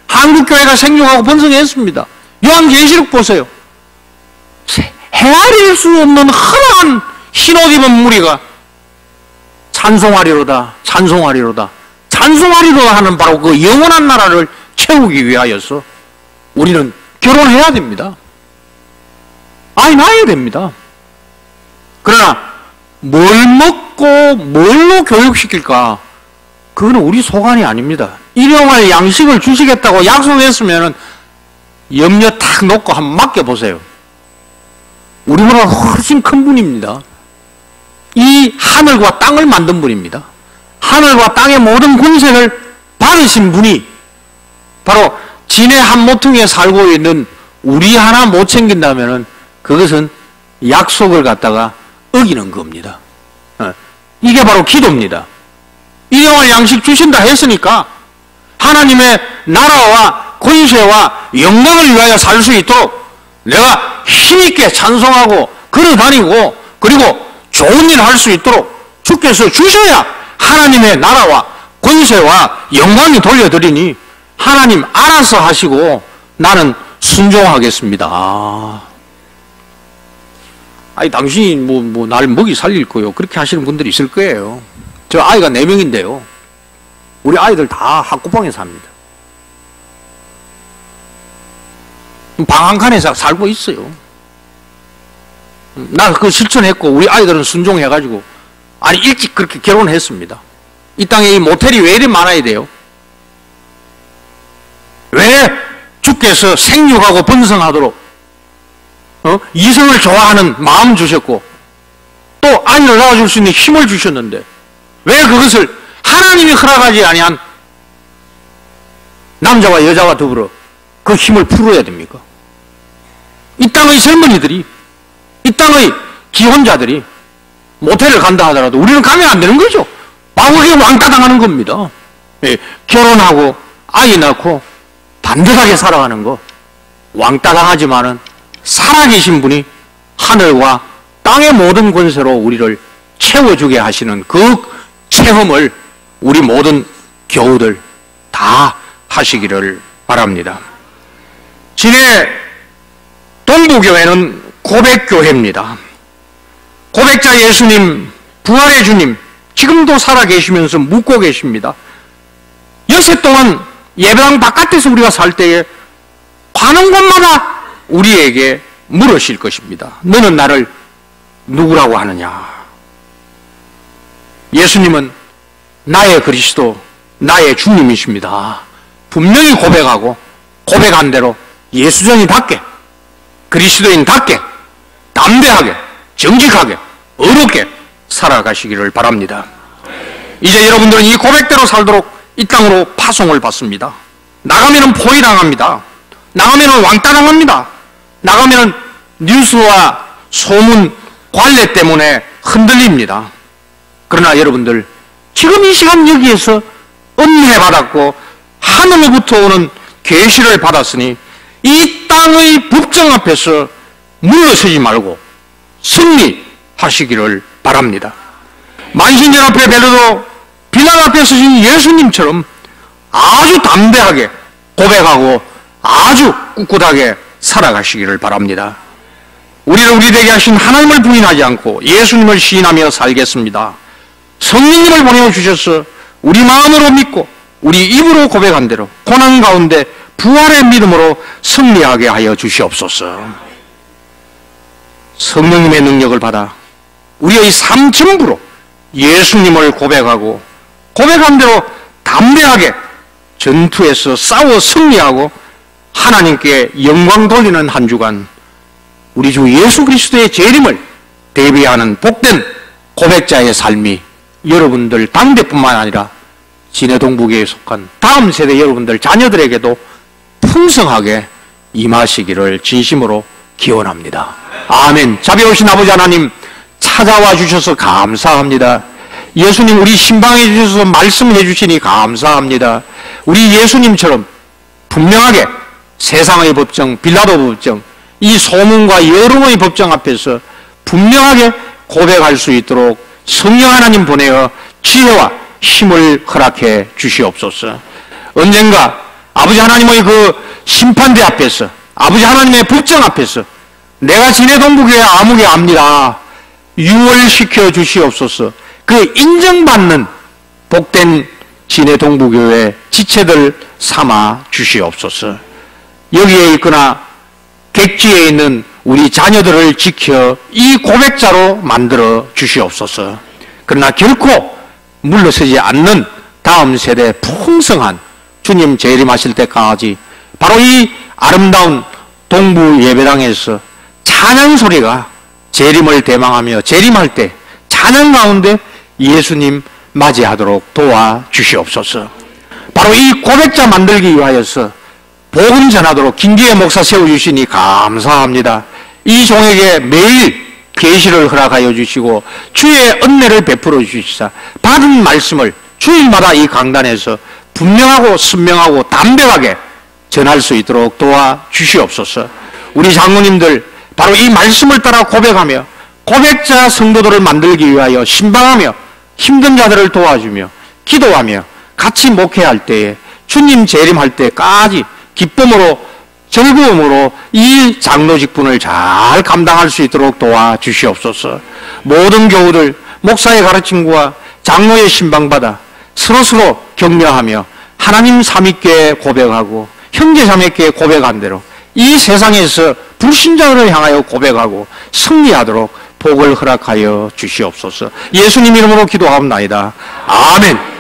한국교회가 생육하고 번성했습니다. 요한계시록 보세요. 헤아릴 수 없는 흔한 흰옷 입은 무리가 찬송하리로다, 찬송하리로다, 찬송하리로다 하는 바로 그 영원한 나라를 채우기 위하여서 우리는 결혼해야 됩니다. 아이 낳아야 됩니다. 그러나 뭘 먹고 뭘로 교육시킬까? 그거는 우리 소관이 아닙니다. 일용할 양식을 주시겠다고 약속했으면 염려 탁 놓고 한번 맡겨보세요. 우리보다 훨씬 큰 분입니다. 이 하늘과 땅을 만든 분입니다. 하늘과 땅의 모든 권세를 받으신 분이 바로 진해 한 모퉁이에 살고 있는 우리 하나 못 챙긴다면 그것은 약속을 갖다가 어기는 겁니다. 이게 바로 기도입니다. 일용할 양식 주신다 했으니까 하나님의 나라와 권세와 영광을 위하여 살 수 있도록 내가 힘있게 찬송하고 걸어다니고 그리고 좋은 일 할 수 있도록 주께서 주셔야 하나님의 나라와 권세와 영광이 돌려드리니 하나님 알아서 하시고 나는 순종하겠습니다. 아니 당신이 날 먹이 살릴 거요 그렇게 하시는 분들이 있을 거예요. 저 아이가 4명인데요. 우리 아이들 다 학구방에 삽니다. 방 한 칸에 살고 있어요. 나 그거 실천했고 우리 아이들은 순종해가지고 아니 일찍 그렇게 결혼했습니다. 이 땅에 이 모텔이 왜 이리 많아야 돼요? 왜 주께서 생육하고 번성하도록 이성을 좋아하는 마음 주셨고 또 아이를 낳아줄 수 있는 힘을 주셨는데 왜 그것을 하나님이 허락하지 아니한 남자와 여자와 더불어 그 힘을 풀어야 됩니까? 이 땅의 젊은이들이 이 땅의 기혼자들이 모텔을 간다 하더라도 우리는 가면 안 되는 거죠. 바로 그게 왕따 당하는 겁니다. 예, 결혼하고 아이 낳고 반듯하게 살아가는 거 왕따 당하지만은 살아계신 분이 하늘과 땅의 모든 권세로 우리를 채워주게 하시는 그 체험을 우리 모든 교우들 다 하시기를 바랍니다. 진해 동부교회는 고백교회입니다. 고백자 예수님, 부활의 주님, 지금도 살아계시면서 묻고 계십니다. 여세 동안 예배당 바깥에서 우리가 살 때에 가는 곳마다 우리에게 물으실 것입니다. 너는 나를 누구라고 하느냐? 예수님은 나의 그리스도, 나의 주님이십니다. 분명히 고백하고 고백한 대로 예수전이답게, 그리스도인답게, 담대하게, 정직하게, 어렵게 살아가시기를 바랍니다. 이제 여러분들은 이 고백대로 살도록 이 땅으로 파송을 받습니다. 나가면은 포위당합니다. 나가면은 왕따당합니다. 나가면은 뉴스와 소문, 관례 때문에 흔들립니다. 그러나 여러분들 지금 이 시간 여기에서 은혜 받았고 하늘로부터 오는 계시를 받았으니 이 땅의 법정 앞에서 물러서지 말고 승리하시기를 바랍니다. 만신전 앞에 베드로, 빌라 앞에 서신 예수님처럼 아주 담대하게 고백하고 아주 꿋꿋하게 살아가시기를 바랍니다. 우리를 우리 되게 하신 하나님을 부인하지 않고 예수님을 시인하며 살겠습니다. 성령님을 보내주셔서 우리 마음으로 믿고 우리 입으로 고백한 대로 고난 가운데 부활의 믿음으로 승리하게 하여 주시옵소서. 성령님의 능력을 받아 우리의 삶 전부로 예수님을 고백하고 고백한 대로 담대하게 전투에서 싸워 승리하고 하나님께 영광 돌리는 한 주간 우리 주 예수 그리스도의 재림을 대비하는 복된 고백자의 삶이 여러분들 당대뿐만 아니라 진해 동북에 속한 다음 세대 여러분들 자녀들에게도 풍성하게 임하시기를 진심으로 기원합니다. 아멘. 자비로우신 아버지 하나님 찾아와 주셔서 감사합니다. 예수님 우리 신방해 주셔서 말씀해 주시니 감사합니다. 우리 예수님처럼 분명하게 세상의 법정, 빌라도 법정, 이 소문과 여론의 법정 앞에서 분명하게 고백할 수 있도록 성령 하나님 보내어 지혜와 힘을 허락해 주시옵소서. 언젠가 아버지 하나님의 그 심판대 앞에서 아버지 하나님의 법정 앞에서 내가 진해 동북교회 아무개 압니다. 유월시켜 주시옵소서. 그 인정받는 복된 진해 동북교회 지체들 삼아 주시옵소서. 여기에 있거나 객지에 있는 우리 자녀들을 지켜 이 고백자로 만들어 주시옵소서. 그러나 결코 물러서지 않는 다음 세대 풍성한 주님 재림하실 때까지 바로 이 아름다운 동부 예배당에서 찬양 소리가 재림을 대망하며 재림할 때 찬양 가운데 예수님 맞이하도록 도와주시옵소서. 바로 이 고백자 만들기 위하여서 복음 전하도록 김기회 목사 세워주시니 감사합니다. 이 종에게 매일 계시를 허락하여 주시고 주의 은혜를 베풀어 주시사 받은 말씀을 주일마다 이 강단에서 분명하고 선명하고 담대하게 전할 수 있도록 도와주시옵소서. 우리 장로님들 바로 이 말씀을 따라 고백하며 고백자 성도들을 만들기 위하여 신방하며 힘든 자들을 도와주며 기도하며 같이 목회할 때에 주님 재림할 때까지 기쁨으로 즐거움으로 이 장로 직분을 잘 감당할 수 있도록 도와주시옵소서. 모든 교우들 목사의 가르침과 장로의 신방받아 서로서로 격려하며 하나님 삼위께 고백하고 형제 자매께 고백한 대로 이 세상에서 불신자를 향하여 고백하고 승리하도록 복을 허락하여 주시옵소서. 예수님 이름으로 기도하옵나이다. 아멘.